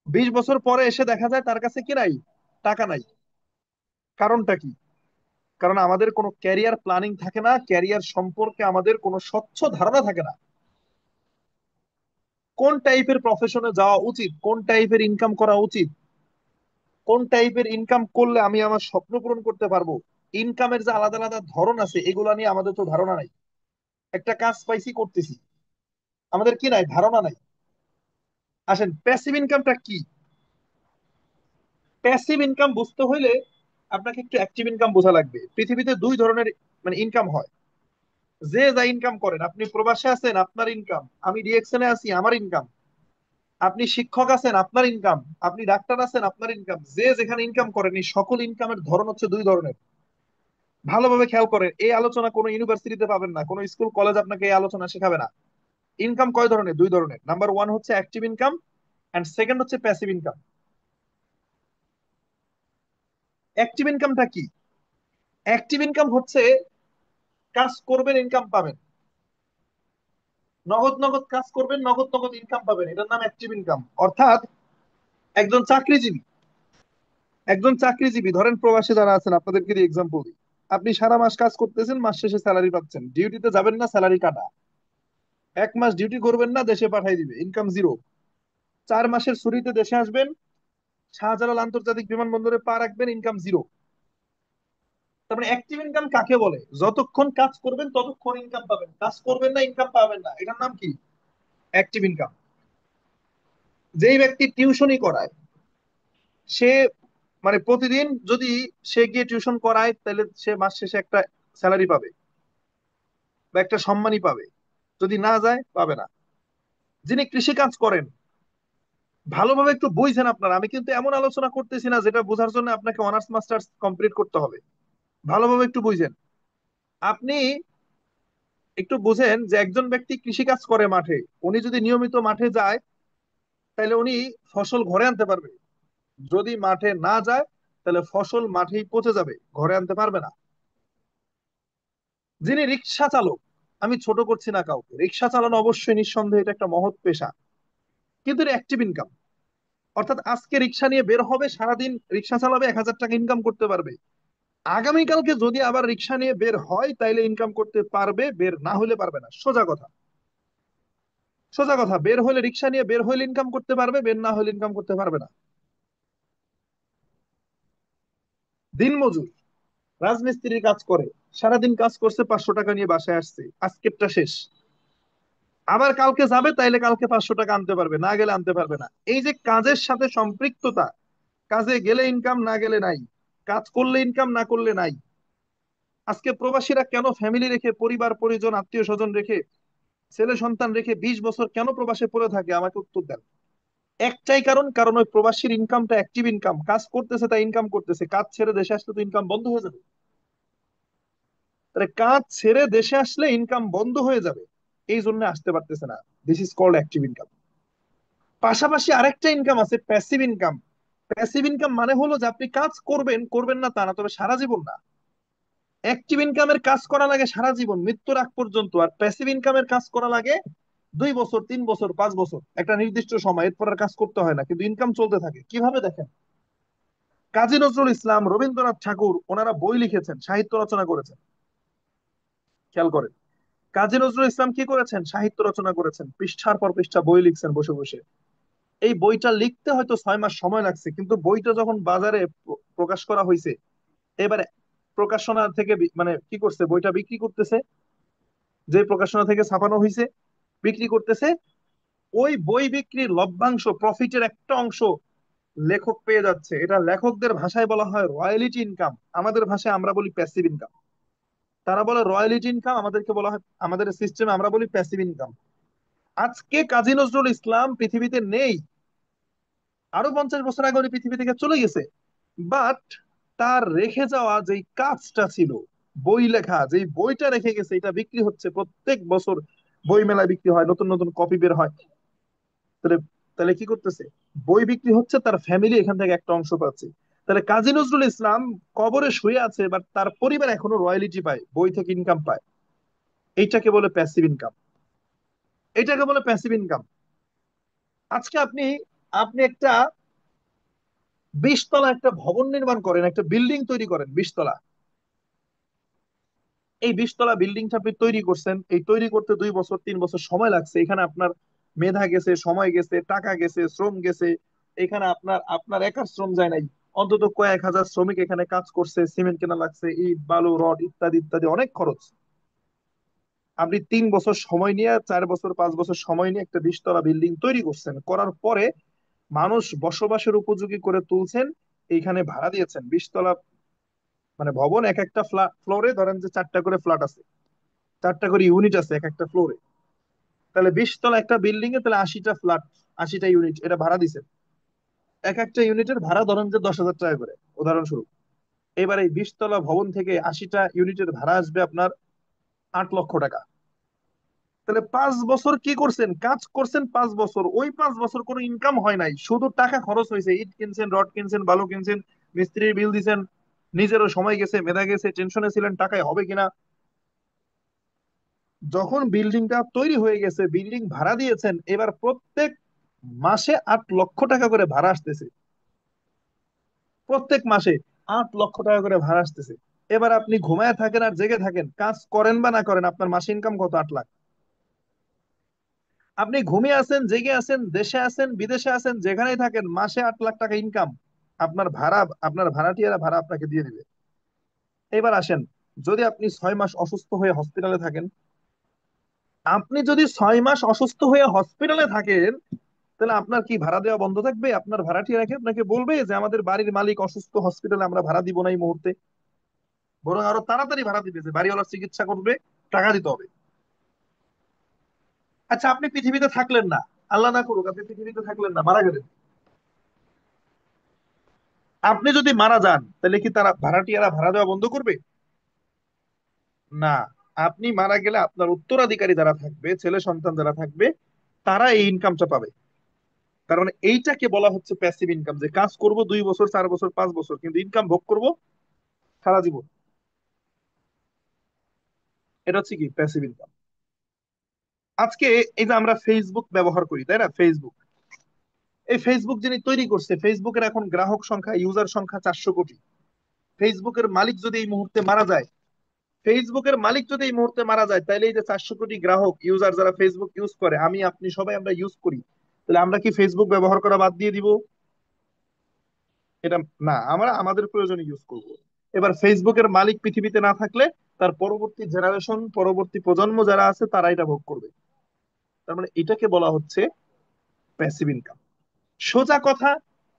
20 বছর পরে এসে দেখা যায় তার কাছে কি নাই? টাকা নাই। কারণটা কি? কারণ আমাদের কোনো ক্যারিয়ার প্ল্যানিং থাকে না, ক্যারিয়ার সম্পর্কে আমাদের কোনো স্বচ্ছ ধারণা থাকে না। কোন টাইপের প্রফেশনে যাওয়া উচিত, কোন টাইপের ইনকাম করা উচিত, কোন টাইপের ইনকাম করলে আমি আমার স্বপ্ন পূরণ করতে পারবো, ইনকামের যে আলাদা আলাদা ধরন আছে এগুলা নিয়ে আমাদের তো ধারণা নাই। একটা কাজ পাইছি, করতেছি, আমাদের কি নাই? ধারণা নাই। আসেন, প্যাসিভ ইনকামটা কি? প্যাসিভ ইনকাম বুঝতে হইলে আপনাকে একটু অ্যাক্টিভ ইনকাম বোঝা লাগবে। পৃথিবীতে দুই ধরনের মানে ইনকাম হয়। যে যা ইনকাম করেন, আপনি প্রবাসে আছেন আপনার ইনকাম, আমি ডিএক্সএন এ আছি আমার ইনকাম, আপনি শিক্ষক আছেন আপনার ইনকাম, আপনি ডাক্তার আছেন আপনার ইনকাম, যে যেখানে ইনকাম করেন, এই সকল ইনকামের ধরন হচ্ছে দুই ধরনের। ভালোভাবে খেয়াল করেন, এই আলোচনা কোনো ইউনিভার্সিটিতে পাবেন না, কোনো স্কুল কলেজ আপনাকে এই আলোচনা শেখাবে না। ইনকাম কয় ধরনের? দুই ধরনের। নাম্বার ওয়ান হচ্ছে অ্যাক্টিভ ইনকাম, এন্ড সেকেন্ড হচ্ছে প্যাসিভ ইনকাম। অ্যাক্টিভ ইনকামটা কি? অ্যাক্টিভ ইনকাম হচ্ছে কাজ করবেন, ইনকাম পাবেন, নগদ নগদ কাজ করবেন, নগদ নগদ ইনকাম পাবেন, এটার নাম অ্যাক্টিভ ইনকাম। অর্থাৎ একজন চাকরিজীবী, একজন চাকরিজীবী ধরেন প্রবাসী যারা আছেন আপনাদেরকে দিয়ে এক্সাম্পল দিই। আপনি সারা মাস কাজ করতেছেন, মাস শেষে স্যালারি পাচ্ছেন, ডিউটিতে যাবেন না, স্যালারি কাটা। 1 মাস ডিউটি করবেন না, দেশে পাঠাই দিবে, ইনকাম জিরো। 4 মাসের ছুটিতে দেশে আসবেন, শাহজালাল আন্তর্জাতিক বিমানবন্দরে পা রাখবেন, ইনকাম জিরো। তার মানে অ্যাক্টিভ ইনকাম কাকে বলে? যতক্ষণ কাজ করবেন ততক্ষণ ইনকাম পাবেন, কাজ করবেন না ইনকাম পাবেন না, এটার নাম কি? Active income. যেই ব্যক্তি টিউশনই করায়, সে মানে প্রতিদিন যদি সে গিয়ে টিউশন করায়, তাহলে সে মাস শেষে একটা স্যালারি পাবে বা একটা সম্মানই পাবে। যদি না যায়, পাবে না। যিনি কৃষি কাজ করেন, ভালোভাবে একটু বুঝছেন আপনারা, আমি কিন্তু এমন আলোচনা করতেছি না যেটা বোঝার জন্য আপনাকে অনার্স মাস্টার্স কমপ্লিট করতে হবে। ভালোভাবে একটু বুঝেন। আপনি একটু বুঝেন যে একজন ব্যক্তি কৃষি কাজ করে মাঠে, উনি যদি নিয়মিত মাঠে যায়, তাহলে উনি ফসল ঘরে আনতে পারবে। যদি মাঠে না যায়, তাহলে ফসল মাঠেই পচে যাবে, ঘরে আনতে পারবে না। যিনি রিক্সা চালক, আমি ছোট করছি না কাউকে, রিক্সা চালানো অবশ্যই নিঃসন্দেহে এটা একটা মহৎ পেশা, কিন্তু এটা অ্যাক্টিভ ইনকাম। অর্থাৎ আজকে রিক্সা নিয়ে বের হবে, সারাদিন রিক্সা চালাবে, 1,000 টাকা ইনকাম করতে পারবে। আগামীকালকে যদি আবার রিক্সা নিয়ে বের হয়, তাইলে ইনকাম করতে পারবে, বের না হলে পারবে না, সোজা কথা। সোজা কথা, বের হলে রিক্সা নিয়ে বের হলে ইনকাম করতে পারবে, বের না হলে ইনকাম করতে পারবে না। দিনমজুর রাজমিস্ত্রির কাজ করে, সারাদিন কাজ করছে, 500 টাকা নিয়ে বাসায় আসছে, আজকেরটা শেষ। আবার কালকে যাবে, তাইলে কালকে 500 টাকা আনতে পারবে, না গেলে আনতে পারবে না। এই যে কাজের সাথে সম্পৃক্ততা, কাজে গেলে ইনকাম, না গেলে নাই, কাজ করলে ইনকাম, না করলে নাই। আজকে প্রবাসীরা কেন ফ্যামিলি রেখে, পরিবার পরিজন আত্মীয় স্বজন রেখে, ছেলে সন্তান রেখে 20 বছর কেন প্রবাসে পড়ে থাকে? আমাকে উত্তর দেন। একটাই কারণ, কারণ ওই প্রবাসীর ইনকামটা অ্যাক্টিভ ইনকাম, কাজ করতেছে তাই ইনকাম করতেছে। কাজ ছেড়ে দেশে আসলে তো ইনকাম বন্ধ হয়ে যাবে। তাহলে কাজ ছেড়ে দেশে আসলে ইনকাম বন্ধ হয়ে যাবে, এই জন্য আসতে পারতেছে না। This is called active income. পাশাপাশি আরেকটা ইনকাম আছে, প্যাসিভ ইনকাম। প্যাসিভ ইনকাম মানে হলো যে আপনি কাজ করবেন, করবেন না তা না, তবে সারা জীবন না। অ্যাক্টিভ ইনকামের কাজ করা লাগে সারা জীবন, মৃত্যুর আগ পর্যন্ত। আর প্যাসিভ ইনকামের কাজ করা লাগে 2 বছর, 3 বছর, 5 বছর, একটা নির্দিষ্ট সময়, এরপর আর কাজ করতে হয় না, কিন্তু ইনকাম চলতে থাকে। কিভাবে দেখেন, কাজী নজরুল ইসলাম, রবীন্দ্রনাথ ঠাকুর, ওনারা বই লিখেছেন, সাহিত্য রচনা করেছেন। খেয়াল করেন, কাজী নজরুল ইসলাম কি করেছেন? সাহিত্য রচনা করেছেন, পৃষ্ঠার পর পৃষ্ঠা বই লিখছেন বসে বসে। এই বইটা লিখতে হয়তো 6 মাস সময় লাগছে, কিন্তু বইটা যখন বাজারে প্রকাশ করা হয়েছে, এবারে প্রকাশনা থেকে মানে কি করছে, বইটা বিক্রি করতেছে। যে প্রকাশনা থেকে ছাপানো হয়েছে বিক্রি করতেছে, ওই বই বিক্রির লভ্যাংশ, প্রফিটের একটা অংশ লেখক পেয়ে যাচ্ছে। এটা লেখকদের ভাষায় বলা হয় রয়্যালিটি ইনকাম, আমাদের ভাষায় আমরা বলি প্যাসিভ ইনকাম। তারা বলে রয়্যালিটি ইনকাম, আমাদেরকে বলা হয়, আমাদের সিস্টেমে আমরা বলি প্যাসিভ ইনকাম। আজকে কাজী নজরুল ইসলাম পৃথিবীতে নেই, আরো 50 বছর আগে উনি পৃথিবী থেকে চলে গেছে। বাট তার রেখে যাওয়া যেই কাজটা ছিল, বই লেখা, যেই বইটা রেখে গেছে, এটা বিক্রি হচ্ছে প্রত্যেক বছর। বই মেলায় বিক্রি হয়, নতুন নতুন কপি বের হয়। তাহলে তাহলে কি করতেছে? বই বিক্রি হচ্ছে, তার ফ্যামিলি এখান থেকে একটা অংশ পাচ্ছে। তাহলে কাজী নজরুল ইসলাম কবরে শুয়ে আছে, বাট তার পরিবার এখনো রয়্যালিটি পায়, বই থেকে ইনকাম পায়। এইটাকে বলে প্যাসিভ ইনকাম। এটাকে বলে প্যাসিভ ইনকাম। আজকে আপনি আপনি একটা 20 তলা একটা ভবন নির্মাণ করেন, একটা বিল্ডিং তৈরি করেন 20 তলা। এই 20 তলা বিল্ডিংটা আপনি তৈরি করছেন, এই তৈরি করতে 2 বছর 3 বছর সময় লাগছে। এখানে আপনার মেধা গেছে, সময় গেছে, টাকা গেছে, শ্রম গেছে। এখানে আপনার আপনার একার শ্রম যায় নাই, অন্তত কয়েক হাজার শ্রমিক এখানে কাজ করছে, সিমেন্ট কেনা লাগছে, ইট বালু রড ইত্যাদি ইত্যাদি, অনেক খরচ। আপনি 3 বছর সময় নিয়ে, 4 বছর 5 বছর সময় নিয়ে একটা 20 তলা বিল্ডিং তৈরি করছেন, করার পরে মানুষ বসবাসের উপযোগী করে তুলছেন। এইখানে ভাড়া দিয়েছেন 20 তলা, মানে ভবন, এক একটা ফ্লোরে ধরেন যে 4টা করে ফ্ল্যাট আছে, 4টা করে ইউনিট আছে এক একটা ফ্লোরে। তাহলে 20 তলা একটা বিল্ডিং এ তাহলে 80টা ফ্ল্যাট, 80টা ইউনিট, এটা ভাড়া দিছে। এক একটা ইউনিটের ভাড়া ধরেন যে 10,000 টাকা করে, উদাহরণস্বরূপ। এবার এই 20 তলা ভবন থেকে 80টা ইউনিটের ভাড়া আসবে আপনার 8 লক্ষ টাকা। তাহলে 5 বছর কি করছেন? কাজ করছেন 5 বছর, ওই 5 বছর কোনো ইনকাম হয় নাই, শুধু টাকা খরচ হয়েছে। ইট কিনছেন, রড কিনছেন, বালু কিনছেন, মিস্ত্রির বিল দিছেন, নিজেরও সময় গেছে, মেধা গেছে, টেনশনে ছিলেন টাকায় হবে কিনা। যখন বিল্ডিংটা তৈরি হয়ে গেছে, বিল্ডিং ভাড়া দিয়েছেন, এবার প্রত্যেক মাসে 8 লক্ষ টাকা করে ভাড়া আসতেছে। প্রত্যেক মাসে 8 লক্ষ টাকা করে ভাড়া আসতেছে। এবার আপনি ঘুমায় থাকেন আর জেগে থাকেন, কাজ করেন বা না করেন, আপনার মাসে ইনকাম কত? 8 লাখ। আপনি ঘুমিয়ে আছেন, জেগে আছেন, দেশে আছেন, বিদেশে আছেন, যেখানেই থাকেন, মাসে 8 লাখ টাকা ইনকাম। আপনার ভাড়া, আপনার ভাড়াটিয়ারা ভাড়া আপনাকে দিয়ে দিবে। এবার আসেন, যদি আপনি 6 মাস অসুস্থ হয়ে হসপিটালে থাকেন, আপনি যদি 6 মাস অসুস্থ হয়ে হসপিটালে থাকেন, তাহলে আপনার কি ভাড়া দেওয়া বন্ধ থাকবে? আপনার ভাড়াটিয়ারা কি আপনাকে বলবে যে আমাদের বাড়ির মালিক অসুস্থ, হসপিটালে, আমরা ভাড়া দিব না এই মুহূর্তে? বরং আরো তাড়াতাড়ি ভাড়া দিবে, যে বাড়িওয়ালার চিকিৎসা করবে, টাকা দিতে হবে। আচ্ছা, আপনি পৃথিবীতে থাকলেন না, আল্লাহ না করুক আপনি পৃথিবীতে থাকলেন না, মারা গেলেন। আপনি যদি মারা যান, তাহলে কি তারা ভাড়াটিয়ারা ভাড়া দেওয়া বন্ধ করবে? না। আপনি মারা গেলে আপনার উত্তরাধিকারী যারা থাকবে, ছেলে সন্তান যারা থাকবে, তারা এই ইনকামটা পাবে। কারণ এইটাকে বলা হচ্ছে প্যাসিভ ইনকাম, যে কাজ করব 2 বছর 4 বছর 5 বছর, কিন্তু ইনকাম ভোগ করব সারা জীবন। এটা হচ্ছে কি প্যাসিভ ইনকাম। আজকে এই যে আমরা ফেসবুক ব্যবহার করি, তাই না? ফেসবুক, এই ফেসবুক যিনি তৈরি করছে, ফেসবুকের এখন গ্রাহক সংখ্যা, ইউজার সংখ্যা 400 কোটি। ফেসবুকের মালিক যদি এই মুহূর্তে মারা যায়, ফেসবুকের মালিক যদি এই মুহূর্তে মারা যায়, তাহলে এই যে 400 কোটি গ্রাহক ইউজার যারা ফেসবুক ইউজ করে, আমি আপনি সবাই আমরা ইউজ করি, তাহলে আমরা কি ফেসবুক ব্যবহার করা বাদ দিয়ে দিব? এটা না, আমরা আমাদের প্রয়োজনে ইউজ করব। এবার ফেসবুকের মালিক পৃথিবীতে না থাকলে তার পরবর্তী জেনারেশন, পরবর্তী প্রজন্ম যারা আছে তারা এটা ভোগ করবে। তার মানে এটাকে বলা হচ্ছে প্যাসিভ ইনকাম। সোজা কথা,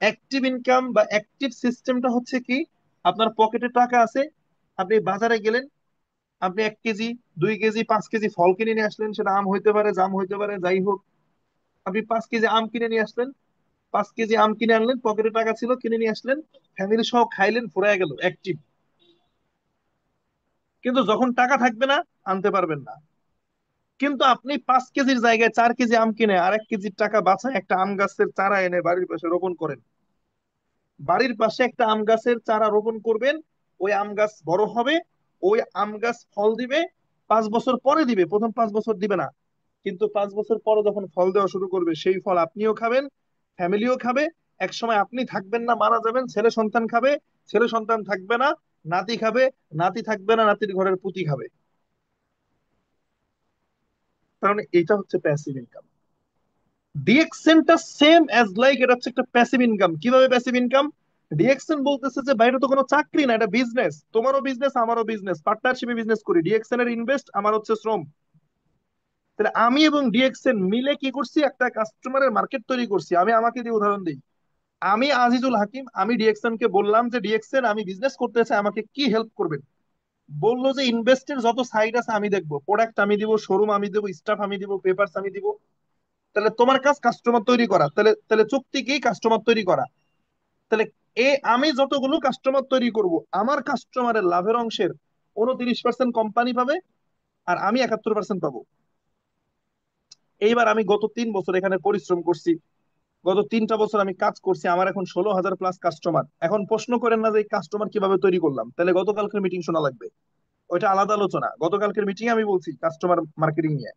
অ্যাক্টিভ ইনকাম বা অ্যাক্টিভ সিস্টেমটা হচ্ছে কি, আপনার পকেটে টাকা আছে, আপনি বাজারে গেলেন, আপনি 1 কেজি, 2 কেজি, 5 কেজি ফল কিনে নিয়ে আসলেন, সেটা আম হইতে পারে, জাম হইতে পারে, যাই হোক। আপনি 5 কেজি আম কিনে নিয়ে আসলেন, 5 কেজি আম কিনে আনলেন, পকেটে টাকা ছিল, কিনে নিয়ে আসলেন, ফ্যামিলি সহ খাইলেন, ফুরায় গেল, অ্যাক্টিভ। কিন্তু যখন টাকা থাকবে না, আনতে পারবেন না। কিন্তু আপনি 5 কেজির জায়গায় 4 কেজি আম কিনে আর 1 কেজির টাকা বাঁচায় একটা আম গাছের চারা এনে বাড়ির পাশে রোপণ করেন। বাড়ির পাশে একটা আম গাছের চারা রোপণ করবেন, ওই আম গাছ বড় হবে, ওই আম গাছ ফল দিবে, 5 বছর পরে দিবে, প্রথম 5 বছর দিবে না। কিন্তু 5 বছর পরে যখন ফল দেওয়া শুরু করবে, সেই ফল আপনিও খাবেন, ফ্যামিলিও খাবে। এক সময় আপনি থাকবেন না, মারা যাবেন, ছেলে সন্তান খাবে, ছেলে সন্তান থাকবে না, নাতি খাবে, নাতি থাকবে না, নাতির ঘরের পুতি খাবে। কারণ এটা হচ্ছে প্যাসিভ ইনকাম। ডিএক্সএনটা সেম অ্যাজ লাইক, এটা হচ্ছে একটা প্যাসিভ ইনকাম। কিভাবে প্যাসিভ ইনকাম? ডিএক্সএন বলতেছে যে বাইরে তো কোনো চাকরি না, এটা বিজনেস, তোমারও বিজনেস আমারও বিজনেস, পার্টনারশিপে বিজনেস করি, ডিএক্সএন এর ইনভেস্ট, আমার হচ্ছে শ্রম। তাহলে আমি এবং ডিএক্সএন মিলে কি করছি, একটা কাস্টমারের মার্কেট তৈরি করছি। আমি আমাকে দিয়ে উদাহরণ দিই। আমি আজিজুল হাকিম, আমি ডিএক্সএন কে বললাম যে ডিএক্সএন আমি বিজনেস করতে চাই, আমাকে কি হেল্প করবেন? বললো যে ইনভেস্টের যত সাইড আছে আমি দেখবো, প্রোডাক্ট আমি দিব, শোরুম আমি দিব, স্টাফ আমি দিব, পেপারস আমি দিব। তাহলে তোমার কাজ কাস্টমার তৈরি করা, তাহলে তাহলে চুক্তি কি, কাস্টমার তৈরি করা। তাহলে আমি যতগুলো কাস্টমার তৈরি করব, আমার কাস্টমারের লাভের অংশের 29% কোম্পানি পাবে, আর আমি 71% পাবো। এইবার আমি গত 3 বছর এখানে পরিশ্রম করছি, গত 3টা বছর আমি কাজ করছি, আমার এখন 16,000 প্লাস কাস্টমার। এখন প্রশ্ন করেন না যে এই কাস্টমার কিভাবে তৈরি করলাম, তাহলে গতকালকের মিটিং শোনা লাগবে, ওইটা আলাদা আলোচনা। গতকালকের মিটিং আমি বলছি কাস্টমার মার্কেটিং নিয়ে।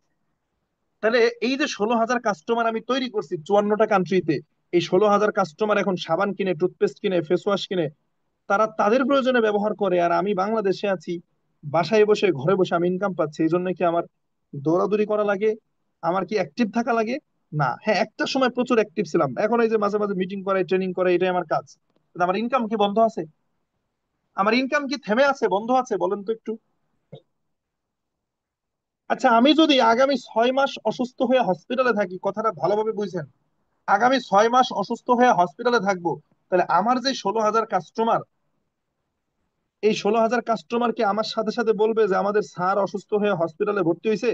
তাহলে এই যে 16,000 কাস্টমার আমি তৈরি করছি 54টা কান্ট্রিতে, এই 16,000 কাস্টমার এখন সাবান কিনে, টুথপেস্ট কিনে, ফেস ওয়াশ কিনে, তারা তাদের প্রয়োজনে ব্যবহার করে, আর আমি বাংলাদেশে আছি, বাসায় বসে, ঘরে বসে আমি ইনকাম পাচ্ছি। এই জন্য কি আমার দৌড়াদৌড়ি করা লাগে? আমার কি অ্যাক্টিভ থাকা লাগে? না। হ্যাঁ, একটা সময় প্রচুর অ্যাক্টিভ ছিলাম, এখন এই যে মাঝে মাঝে মিটিং করাই, ট্রেনিং করাই, এটাই আমার কাজ। কিন্তু আমার ইনকাম কি বন্ধ আছে? আমার ইনকাম কি থেমে আছে, বন্ধ আছে? বলেন তো একটু। আচ্ছা, আমি যদি আগামী 6 মাস অসুস্থ হয়ে হসপিটালে থাকি, কথাটা ভালোভাবে বুঝছেন, আগামী 6 মাস অসুস্থ হয়ে হসপিটালে থাকবো, তাহলে আমার যে 16,000 কাস্টমার, এই 16,000 কাস্টমার কি আমার সাথে সাথে বলবে যে আমাদের স্যার অসুস্থ হয়ে হসপিটালে ভর্তি হয়েছে,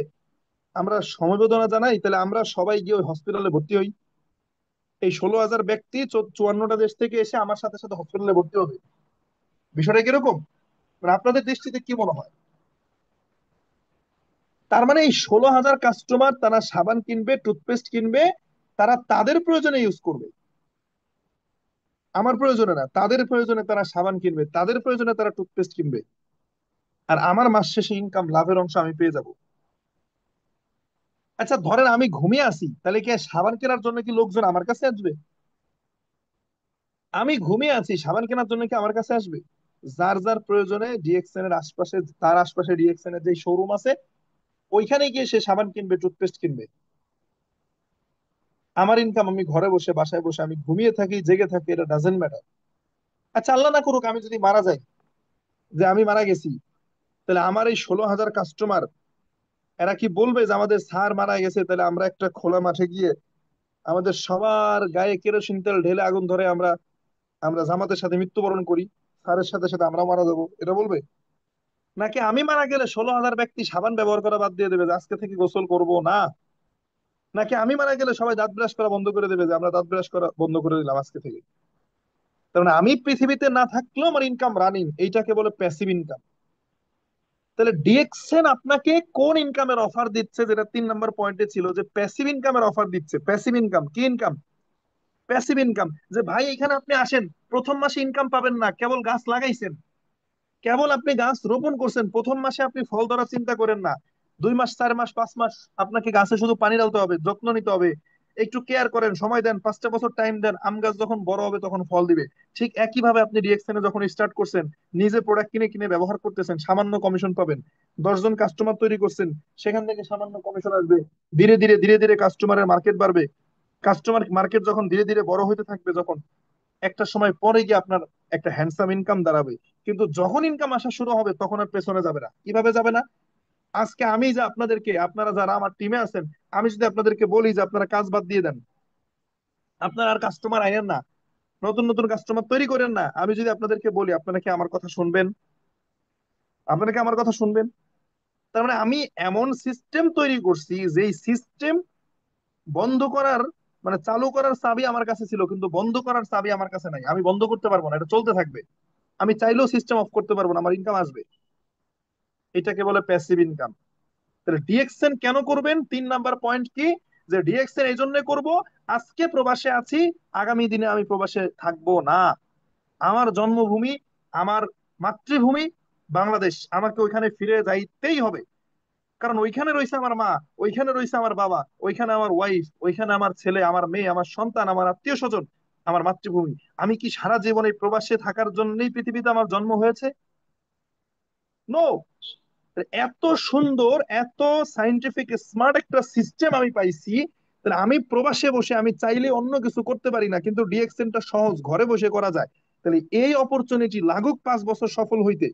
আমরা সমবেদনা জানাই, তাহলে আমরা সবাই গিয়ে ওই হসপিটালে ভর্তি হই? এই 16,000 ব্যক্তি 54টা দেশ থেকে এসে আমার সাথে সাথে হসপিটালে ভর্তি হবে। বিষয়টা কিরকম? মানে আপনাদের দৃষ্টিতে কি মনে হয়? তার মানে এই 16,000 কাস্টমার তারা সাবান কিনবে, টুথপেস্ট কিনবে, তারা তাদের প্রয়োজনে ইউজ করবে, আমার প্রয়োজনে না। তাদের প্রয়োজনে তারা সাবান কিনবে, তাদের প্রয়োজনে তারা টুথপেস্ট কিনবে, আর আমার মাস শেষে ইনকাম, লাভের অংশ আমি পেয়ে যাব। আচ্ছা, ধরেন আমি ঘুমিয়ে আছি, তাহলে কি আর সাবান কেনার জন্য কি লোকজন আমার কাছে আসবে? আমি ঘুমিয়ে আছি, সাবান কেনার জন্য কি আমার কাছে আসবে? যার যার প্রয়োজনে ডিএক্সএন এর আশপাশে, তার আশপাশে ডিএক্সএন এর যে শোরুম আছে, ওইখানে গিয়ে সে সাবান কিনবে, টুথপেস্ট কিনবে। আমার ইনকাম আমি ঘরে বসে, বাসায় বসে, আমি ঘুমিয়ে থাকি, জেগে থাকি, এটা ডাজেন্ট ম্যাটার। আচ্ছা, আল্লাহ না করুক আমি যদি মারা যাই, যে আমি মারা গেছি, তাহলে আমার এই 16,000 কাস্টমার, এরা কি বলবে যে আমাদের স্যার মারা গেছে, তাহলে আমরা একটা খোলা মাঠে গিয়ে আমাদের সবার গায়ে কেরোসিন তেল ঢেলে আগুন ধরে আমরা আমরা জামাতের সাথে মৃত্যুবরণ করি, স্যারের সাথে সাথে আমরা মারা যাবো, এটা বলবে? নাকি আমি মারা গেলে 16,000 ব্যক্তি সাবান ব্যবহার করা বাদ দিয়ে দেবে, যে আজকে থেকে গোসল করব না? নাকি আমি মারা গেলে সবাই দাঁত ব্রাশ করা বন্ধ করে দেবে, যে আমরা দাঁত ব্রাশ করা বন্ধ করে দিলাম আজকে থেকে? তার মানে আমি পৃথিবীতে না থাকলেও আমার ইনকাম রানিং, এইটাকে বলে প্যাসিভ ইনকাম। তাহলে ডিএক্সএন আপনাকে কোন ইনকামের অফার দিচ্ছে, যেটা 3 নম্বর পয়েন্টে ছিল, যে প্যাসিভ ইনকামের অফার দিচ্ছে। প্যাসিভ ইনকাম কি ইনকাম? প্যাসিভ ইনকাম, যে ভাই এখানে আপনি আসেন, প্রথম মাসে ইনকাম পাবেন না, কেবল গাছ লাগাইছেন, কেবল আপনি গাছ রোপণ করছেন, প্রথম মাসে আপনি ফল ধরার চিন্তা করেন না। 2 মাস, 4 মাস, 5 মাস আপনাকে গাছে শুধু পানি ঢালতে হবে, যত্ন নিতে হবে, একটু কেয়ার করেন, সময় দেন, 5টা বছর টাইম দেন, আম গাছ যখন বড় হবে তখন ফল দিবে। ঠিক একই ভাবে আপনি ডিএক্সএনে যখন স্টার্ট করছেন, নিজে প্রোডাক্ট কিনে কিনে ব্যবহার করতেছেন, সামান্য কমিশন পাবেন। 10 জন কাস্টমার তৈরি করছেন, সেখান থেকে সামান্য কমিশন আসবে। ধীরে ধীরে ধীরে ধীরে কাস্টমারের মার্কেট বাড়বে। কাস্টমার মার্কেট যখন ধীরে ধীরে বড় হতে থাকবে, যখন একটা সময় পরে গিয়ে আপনার একটা হ্যান্ডসাম ইনকাম দাঁড়াবে। কিন্তু যখন ইনকাম আসা শুরু হবে তখন আর পেছনে যাবে না। কিভাবে যাবে না? আজকে আমি যে আপনাদেরকে, আপনারা যারা আমার টিমে আছেন, আমি যদি আপনাদেরকে বলি যে আপনারা কাজ বাদ দিয়ে দেন, আপনারা আর কাস্টমার আইনেন না, নতুন নতুন কাস্টমার তৈরি করেন না, আমি যদি আপনাদেরকে বলি, আপনারা কি আমার কথা শুনবেন? আপনারা কি আমার কথা শুনবেন? তার মানে আমি এমন সিস্টেম তৈরি করছি, যেই সিস্টেম বন্ধ করার, মানে চালু করার চাবি আমার কাছে ছিল, কিন্তু বন্ধ করার চাবি আমার কাছে নাই। আমি বন্ধ করতে পারবো না, এটা চলতে থাকবে। আমি চাইলেও সিস্টেম অফ করতে পারবো না, আমার ইনকাম আসবে। এটাকে বলে প্যাসিভ ইনকাম। তাহলে ডিএক্সএন কেন করবেন? 3 নাম্বার পয়েন্ট কি? যে ডিএক্সএন এই জন্য করব, আজকে প্রবাসে আছি, আগামী দিনে আমি প্রবাসে থাকবো না। আমার জন্মভূমি, আমার মাতৃভূমি বাংলাদেশ, আমাকে ওইখানে ফিরে যাইতেই হবে। কারণ ওইখানে রয়েছে আমার মা, ওইখানে রয়েছে আমার বাবা, ওইখানে আমার ওয়াইফ, ওইখানে আমার ছেলে, আমার মেয়ে, আমার সন্তান, আমার আত্মীয় স্বজন, আমার মাতৃভূমি। আমি কি সারা জীবন এই প্রবাসে থাকার জন্যই পৃথিবীতে আমার জন্ম হয়েছে? নো। এত সুন্দর, এত সাইন্টিফিক স্মার্ট একটা সিস্টেম আমি পাইছি। তাহলে আমি প্রবাসে বসে আমি চাইলে অন্য কিছু করতে পারি না, কিন্তু ডিএক্সএনটা সহজ, ঘরে বসে করা যায়। তাহলে এই অপরচুনিটি লাগুক 5 বছর সফল হইতে,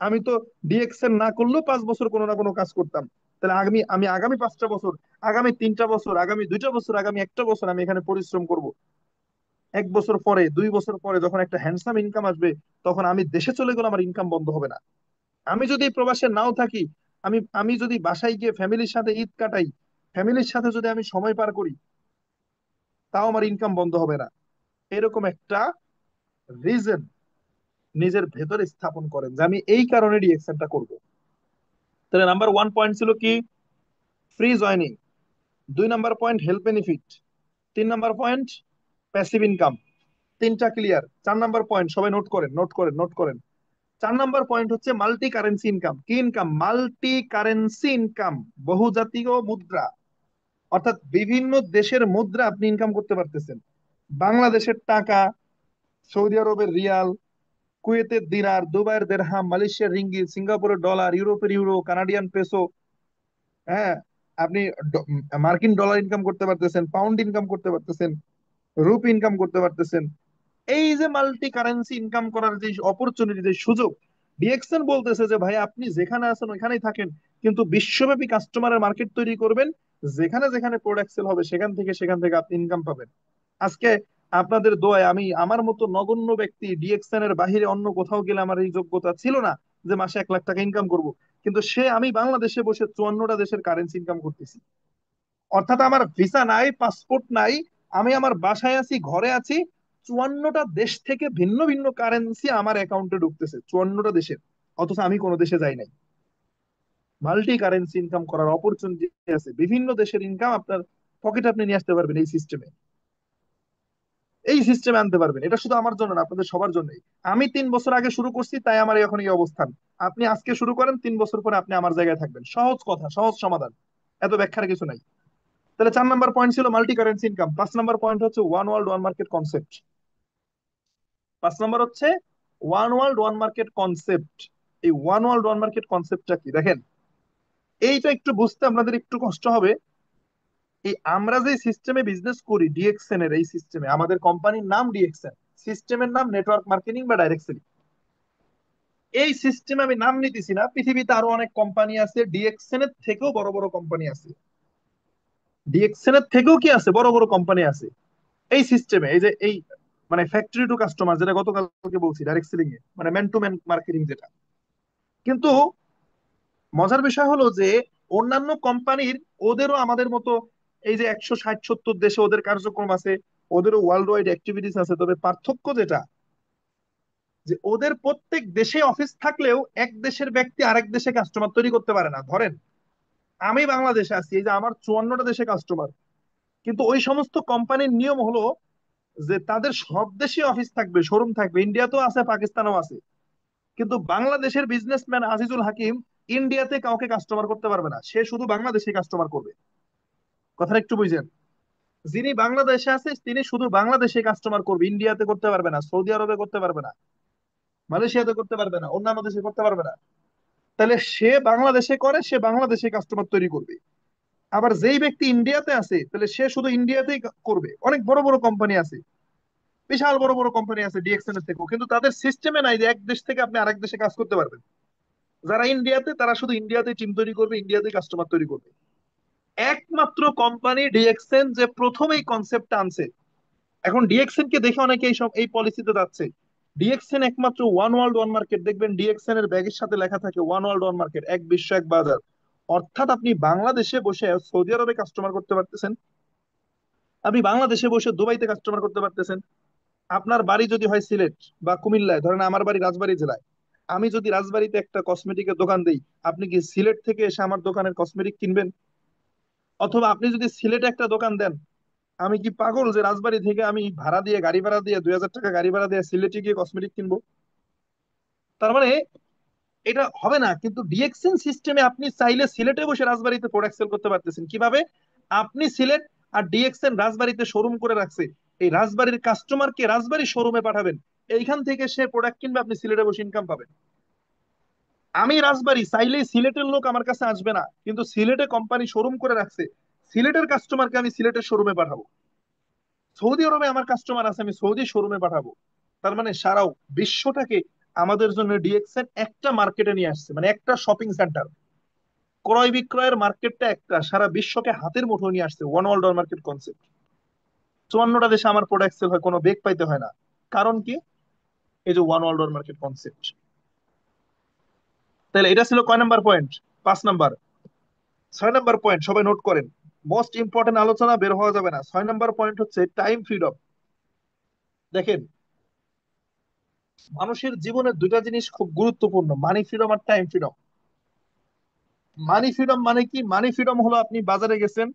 আমি তো ডিএক্সএন না করলেও 5 বছর কোনো না কোনো কাজ করতাম। তাহলে আমি আগামী 5টা বছর, আগামী 3টা বছর, আগামী 2টা বছর, আগামী একটা বছর আমি এখানে পরিশ্রম করব। 1 বছর পরে, 2 বছর পরে যখন একটা হ্যান্ডসাম ইনকাম আসবে, তখন আমি দেশে চলে গেলে আমার ইনকাম বন্ধ হবে না। আমি যদি প্রবাসে নাও থাকি, আমি আমি যদি বাসায় গিয়ে ফ্যামিলির সাথে ঈদ কাটাই, ফ্যামিলির সাথে যদি আমি সময় পার করি, তাও আমার ইনকাম বন্ধ হবে না। এরকম একটা রিজন নিজের ভেতরে স্থাপন করেন যে আমি এই কারণে ডিএক্সএনটা করব। তাহলে নাম্বার 1 পয়েন্ট ছিল কি? Free joining. 2 number point help benefit. 3 number point passive income. তিনটা ক্লিয়ার। 4 নাম্বার পয়েন্ট সবাই নোট করেন, নোট করেন, নোট করেন। 4 নাম্বার পয়েন্ট হচ্ছে মাল্টি কারেন্সি ইনকাম। কি ইনকাম? মাল্টি কারেন্সি ইনকাম, বহুজাতীয় মুদ্রা। অর্থাৎ বিভিন্ন দেশের মুদ্রা আপনি ইনকাম করতে পারতেছেন। বাংলাদেশের টাকা, সৌদি আরবের রিয়াল, কুয়েতের দিনার, দুবাইয়ের দেরহাম, মালয়েশিয়ার রিঙ্গিত, সিঙ্গাপুরের ডলার, ইউরোপের ইউরো, কানাডিয়ান পেসো, হ্যাঁ, আপনি মার্কিন ডলার ইনকাম করতে পারতেছেন, পাউন্ড ইনকাম করতে পারতেছেন, রুপি ইনকাম করতে পারতেছেন। এই যে মাল্টি কারেন্সি ইনকাম করার যে অপরচুনিটি, যে সুযোগ, ডিএক্সএন বলতেছে যে ভাই আপনি যেখানে আছেন ওইখানেই থাকেন, কিন্তু বিশ্বব্যাপী কাস্টমারের মার্কেট তৈরি করবেন। যেখানে যেখানে প্রোডাক্ট সেল হবে সেখান থেকে আপনি ইনকাম পাবেন। আজকে আপনাদের দোয়ায় আমি, আমার মতো নগণ্য ব্যক্তি, ডিএক্সএন এর বাহিরে অন্য কোথাও গেলে আমার এই যোগ্যতা ছিল না যে মাসে 1 লাখ টাকা ইনকাম করব। কিন্তু আমি বাংলাদেশে বসে 54টা দেশের কারেন্সি ইনকাম করতেছি। অর্থাৎ আমার ভিসা নাই, পাসপোর্ট নাই, আমি আমার বাসায় আছি, ঘরে আছি, 54টা দেশ থেকে ভিন্ন ভিন্ন কারেন্সি আমার অ্যাকাউন্টে ঢুকতেছে, 54টা দেশের। অথচ আমি কোনো দেশে যাই নাই। মাল্টি কারেন্সি ইনকাম করার অপরচুনিটি আছে, বিভিন্ন দেশের ইনকাম আপনার পকেটে আপনি নিয়ে আসতে পারবেন এই সিস্টেমে। এই সিস্টেমে আনতে পারবেন। এটা শুধু আমার জন্য না, আপনাদের সবার জন্যই। আমি 3 বছর আগে শুরু করছি, তাই আমার এখন এই অবস্থান। আপনি আজকে শুরু করেন, 3 বছর পরে আপনি আমার জায়গায় থাকবেন। সহজ কথা, সহজ সমাধান, এত ব্যাখ্যার কিছু নাই। তাহলে 4 নাম্বার পয়েন্ট ছিল multi currency income. 5 number point হচ্ছে one world one market concept. 5 নাম্বার হচ্ছে one world one market concept. এই ওয়ান ওয়ার্ল্ড ওয়ান মার্কেট কনসেপ্টটা কি দেখেন, এইটা একটু বুঝতে আপনাদের একটু কষ্ট হবে। এই আমরা যে সিস্টেমে বিজনেস করি, ডিএক্সএন এর এই সিস্টেমে, আমাদের কোম্পানির নাম ডিএক্সএন, সিস্টেমের নাম নেটওয়ার্ক মার্কেটিং বা ডাইরেক্ট সেলিং। এই সিস্টেমে আমি নাম নিতেছি না, পৃথিবীতে আরো অনেক কোম্পানি আছে, ডিএক্সএন এর থেকেও বড় বড় কোম্পানি আছে। ডিএক্সএন এর থেকেও কি আছে, বড় বড় কোম্পানি আছে এই সিস্টেমে। এই যে এই মানে ফ্যাক্টরি টু কাস্টমার, যেটা গতকালকে বলছি, ডাইরেক্ট সেলিং এ, মানে ম্যান টু ম্যান মার্কেটিং যেটা। কিন্তু মজার বিষয় হলো যে অন্যান্য কোম্পানির, ওদেরও আমাদের মতো এই যে 160-70 দেশে ওদের কার্যক্রম আছে, ওদেরও ওয়ার্ল্ড ওয়াইড অ্যাক্টিভিটিস আছে। তবে পার্থক্য যেটা, যে ওদের প্রত্যেক দেশে অফিস থাকলেও এক দেশের ব্যক্তি আরেক দেশে কাস্টমার তৈরি করতে পারে না। ধরেন আমি বাংলাদেশে আছি, এই যে আমার 54টা দেশে কাস্টমার, কিন্তু ওই সমস্ত কোম্পানির নিয়ম হলো যে তাদের সব দেশে অফিস থাকবে, শোরুম থাকবে, ইন্ডিয়াতেও আছে, পাকিস্তানেও আছে। কিন্তু বাংলাদেশের বিজনেসম্যান আজিজুল হাকিম ইন্ডিয়াতে কাউকে কাস্টমার করতে পারবে না, সে শুধু বাংলাদেশে কাস্টমার করবে। কথাটা একটু বুঝেন। যিনি বাংলাদেশে আছে তিনি শুধু বাংলাদেশে কাস্টমার করবে, ইন্ডিয়াতে করতে পারবে না, সৌদি আরবে করতে পারবে না, মালয়েশিয়াতে করতে পারবে না, অন্যান্য দেশে করতে পারবে না। তাহলে সে বাংলাদেশে করে, সে বাংলাদেশে কাস্টমার তৈরি করবে। আবার যেই ব্যক্তি ইন্ডিয়াতে আছে তাহলে সে শুধু ইন্ডিয়াতেই করবে। অনেক বড় বড় কোম্পানি আছে, বিশাল বড় বড় কোম্পানি আছে ডিএক্সএন এর থেকেও, কিন্তু তাদের সিস্টেমে নাই যে এক দেশ থেকে আপনি আরেক দেশে কাজ করতে পারবেন। যারা ইন্ডিয়াতে তারা শুধু ইন্ডিয়াতে টিম তৈরি করবে, ইন্ডিয়াতে কাস্টমার তৈরি করবে। একমাত্র কোম্পানি ডিএক্সএন যে প্রথম এই কনসেপ্টটা আনছে। এখন ডিএক্সএন কে দেখে অনেকে এই পলিসিতে যাচ্ছে। ডিএক্সএন একমাত্র ওয়ান ওয়ার্ল্ড ওয়ান মার্কেট, দেখবেন ডিএক্সএন এর ব্যাগের সাথে লেখা থাকে ওয়ান ওয়ার্ল্ড ওয়ান মার্কেট, এক বিশ্ব এক বাজার। অর্থাৎ আপনি বাংলাদেশে বসে সৌদি আরবে কাস্টমার করতে পারতেছেন, আপনি বাংলাদেশে বসে দুবাইতে কাস্টমার করতে পারতেছেন। আপনার বাড়ি যদি হয় সিলেট বা কুমিল্লায়, ধরেন আমার বাড়ি রাজবাড়ী জেলায়, আমি যদি রাজবাড়ীতে একটা কসমেটিকের দোকান দিই, আপনি কি সিলেট থেকে এসে আমার দোকানের কসমেটিক কিনবেন? অথবা আপনি যদি সিলেটে একটা দোকান দেন, আমি কি পাগল যে রাজবাড়ী থেকে আমি ভাড়া দিয়ে, গাড়ি ভাড়া দিয়ে 2000 টাকা গাড়ি ভাড়া দিয়ে সিলেটে গিয়ে কসমেটিক কিনবো? তার মানে এটা হবে না। কিন্তু ডিএক্সএন সিস্টেমে আপনি চাইলে সিলেটে বসে রাজবাড়ীতে প্রোডাক্ট সেল করতে পারতেছেন। কিভাবে? আপনি সিলেট, আর ডিএক্সএন রাজবাড়ীতে শোরুম করে রাখছে, এই রাজবাড়ির কাস্টমারকে রাজবাড়ির শোরুমে পাঠাবেন, এইখান থেকে সে প্রোডাক্ট কিনবে, আপনি সিলেটে বসে ইনকাম পাবেন। আমি রাজবাড়ী চাইলেই সিলেটের লোক আমার কাছে আসবে না, কিন্তু সিলেটে কোম্পানি শোরুম করে রাখছে, সিলেটের কাস্টমারকে আমি সিলেটের শোরুমে পাঠাবো। সৌদি আরবে আমার কাস্টমার আছে, আমি সৌদি শোরুমে পাঠাবো। তার মানে সারাও বিশ্বটাকে আমাদের জন্য ডিএক্সএন একটা মার্কেটে নিয়ে আসছে, মানে একটা শপিং সেন্টার, ক্রয় বিক্রয়ের মার্কেটটা একটা, সারা বিশ্বকে হাতের মুঠোয় নিয়ে আসছে, one world one market concept. 54টা দেশে আমার প্রোডাক্ট সেল হয়, কোনো বেগ পাইতে হয় না। কারণ কি? এই যে one world one market concept. তাহলে এটা ছিল কয় number point? 5 number. 6 number point সবাই নোট করেন, মোস্ট ইম্পর্টেন্ট আলোচনা, বের হওয়া যাবে না। 6 নাম্বার পয়েন্ট হচ্ছে টাইম ফ্রিডম। দেখেন, মানুষের জীবনে দুইটা জিনিস খুব গুরুত্বপূর্ণ, মানি ফ্রিডম আর টাইম ফ্রিডম। মানি ফ্রিডম মানে কি? মানি ফ্রিডম হলো আপনি বাজারে গেছেন,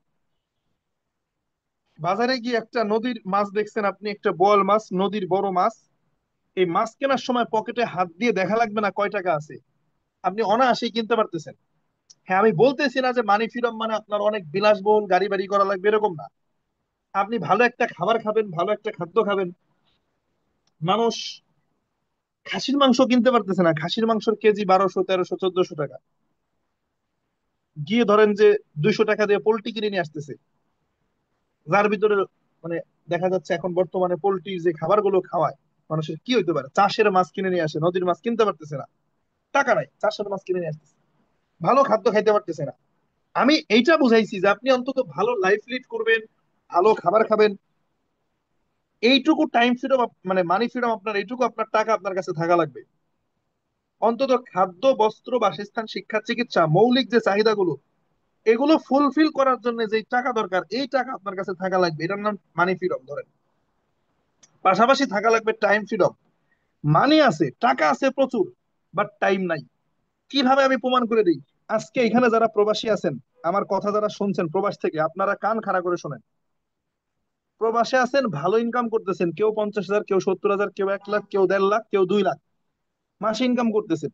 বাজারে গিয়ে একটা নদীর মাছ দেখছেন, আপনি একটা বোয়াল মাছ, নদীর বড় মাছ। এই মাছ কেনার সময় পকেটে হাত দিয়ে দেখা লাগবে না কয় টাকা আছে, আপনি অনায়াসেই কিনতে পারতেছেন। হ্যাঁ, আমি বলতেছি না যে মানি ফ্রিডম মানে আপনার অনেক বিলাসবহুল গাড়ি বাড়ি করা লাগবে, এরকম না। আপনি ভালো একটা খাবার খাবেন, ভালো একটা খাদ্য খাবেন। মানুষ খাসির মাংস কিনতে পারতেছে না, খাসির মাংসের কেজি 1200, 1300, 1400 টাকা। গিয়ে ধরেন যে 200 টাকা দিয়ে পোল্ট্রি কিনে নিয়ে আসতেছে, যার ভিতরে মানে দেখা যাচ্ছে এখন বর্তমানে পোল্ট্রি যে খাবারগুলো খাওয়ায় মানুষের, কি হইতে পারে? চাষের মাছ কিনে নিয়ে আসে, নদীর মাছ কিনতে পারতেছে না, টাকা নাই, চাষের মাছ কিনে নিয়ে আসতেছে, ভালো খাদ্য খাইতে পারতেছে না। আমি এইটা বুঝাইছি যে আপনি অন্তত ভালো লাইফ লিড করবেন, ভালো খাবার খাবেন, এইটুকু টাইম ফ্রিডম, মানে মানি ফ্রিডম, আপনার এইটুকু আপনার টাকা আপনার কাছে থাকা লাগবে। অন্তত খাদ্য, বস্ত্র, বাসস্থান, শিক্ষা, চিকিৎসা, মৌলিক যে চাহিদাগুলো, এগুলো ফুলফিল করার জন্য যে টাকা দরকার, এই টাকা আপনার কাছে থাকা লাগবে, এটার নাম মানি ফ্রিডম ধরেন। পাশাপাশি থাকা লাগবে টাইম ফ্রিডম। মানি আছে, টাকা আছে প্রচুর, বাট টাইম নাই। কিভাবে আমি প্রমাণ করে দিই? আজকে এখানে যারা প্রবাসী আছেন, আমার কথা যারা শুনছেন প্রবাস থেকে, আপনারা কান খাড়া করে শোনেন। প্রবাসে আছেন, ভালো ইনকাম করতেছেন, কেউ 50,000, কেউ 70,000, কেউ 1 লাখ, কেউ 1.5 লাখ, কেউ 2 লাখ মাসে ইনকাম করতেছেন।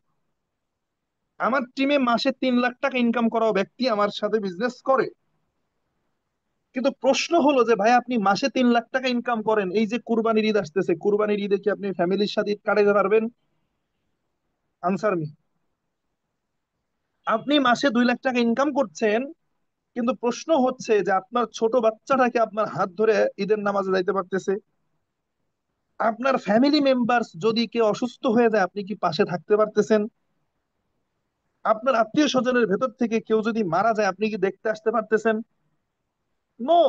আমার টিমে মাসে 3 লাখ টাকা ইনকাম করা ব্যক্তি আমার সাথে বিজনেস করে। কিন্তু প্রশ্ন হলো যে ভাই, আপনি মাসে 3 লাখ টাকা ইনকাম করেন, এই যে কুরবানির ঈদ আসতেছে, কুরবানির ঈদে কি আপনি ফ্যামিলির সাথে ঈদ কাটাতে পারবেন? Answer me. আপনি মাসে 2 লাখ টাকা ইনকাম করছেন, কিন্তু প্রশ্ন হচ্ছে যে আপনার ছোট বাচ্চাটাকে আপনার হাত ধরে ঈদের নামাজে যাইতে পারতেছে? আপনার ফ্যামিলি মেম্বার্স যদি কেউ অসুস্থ হয়ে যায়, আপনি কি পাশে থাকতে পারতেছেন? আপনার আত্মীয় স্বজনের ভেতর থেকে কেউ যদি মারা যায়, আপনি কি দেখতে আসতে পারতেছেন? নো।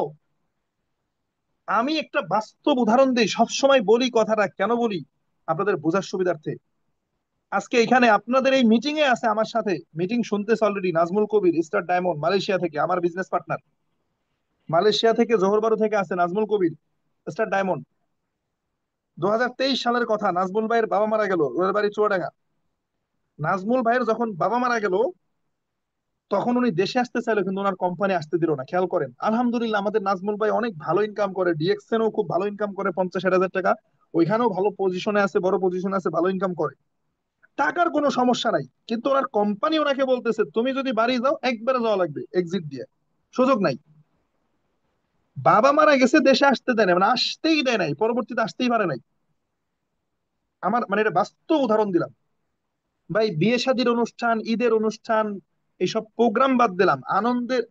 আমি একটা বাস্তব উদাহরণ দিই, সবসময় বলি কথাটা, কেন বলি? আপনাদের বোঝার সুবিধার্থে। আজকে এখানে আপনাদের এই মিটিং এ আছে আমার সাথে, মিটিং শুনতেছে অলরেডি নাজমুল কবির, স্টার ডায়মন্ড মালয়েশিয়া থেকে, আমার বিজনেস পার্টনার। মালয়েশিয়া থেকে জোহর বারু থেকে আছে নাজমুল কবির, স্টার ডায়মন্ড। 2023 সালের কথা, নাজমুল ভাইয়ের বাবা মারা গেল, ওর বাড়ি চুয়াডাঙ্গা। নাজমুল ভাইয়ের যখন বাবা মারা গেল, তখন উনি দেশে আসতে চাইলো, কিন্তু ওনার কোম্পানি আসতে দিল না। খেয়াল করেন, আলহামদুলিল্লাহ আমাদের নাজমুল ভাই অনেক ভালো ইনকাম করে, ডিএক্সএনও খুব ভালো ইনকাম করে, 50-60 হাজার টাকা, ওইখানেও ভালো পজিশনে আছে, বড় পজিশনে আছে, ভালো ইনকাম করে, টাকার কোনো সমস্যা নাই। কিন্তু ওনার কোম্পানি ওনাকে বলতেছে তুমি যদি বাড়ি যাও একবারে যাওয়া লাগবে এক্সিট দিয়ে, সুযোগ নাই। বাবা মারা গেছে, দেশে আসতে দেয় না, মানে আসতেই দেয় নাই, পরবর্তীতে আসতেই পারে নাই। আমার মানে এটা বাস্তব উদাহরণ দিলাম। ভাই বিয়ে শাদীর অনুষ্ঠান, ঈদের অনুষ্ঠান, এইসব প্রোগ্রাম বাদ দিলাম,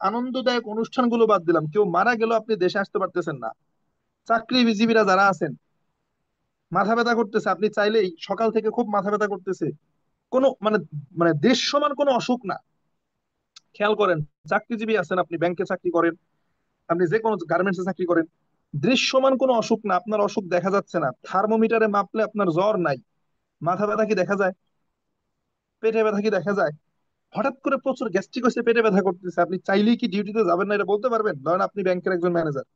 আনন্দদায়ক অনুষ্ঠানগুলো বাদ দিলাম, কেউ মারা গেল আপনি দেশে আসতে পারতেছেন না। চাকরিজীবীরা যারা আছেন, মাথা ব্যথা করতেছে, আপনি চাইলেই সকাল থেকে খুব মাথা ব্যথা করতেছে, কোনো মানে মানে দেশ সমান কোনো অসুখ না। খেয়াল করেন, চাকরিজীবী আছেন, আপনি ব্যাংকে চাকরি করেন, আপনি যে কোনো গার্মেন্টসে চাকরি করেন, দৃশ্যমান কোনো অসুখ না, আপনার অসুখ দেখা যাচ্ছে না, থার্মোমিটারে মাপলে আপনার জ্বর নাই, মাথা ব্যথা কি দেখা যায়? পেটে ব্যথা কি দেখা যায়? হঠাৎ করে প্রচুর গ্যাস্ট্রিক হয়েছে, পেটে ব্যথা করতেছে, আপনি চাইলেই কি ডিউটিতে যাবেন না এটা বলতে পারবেন? ধরেন আপনি ব্যাংকের একজন ম্যানেজার,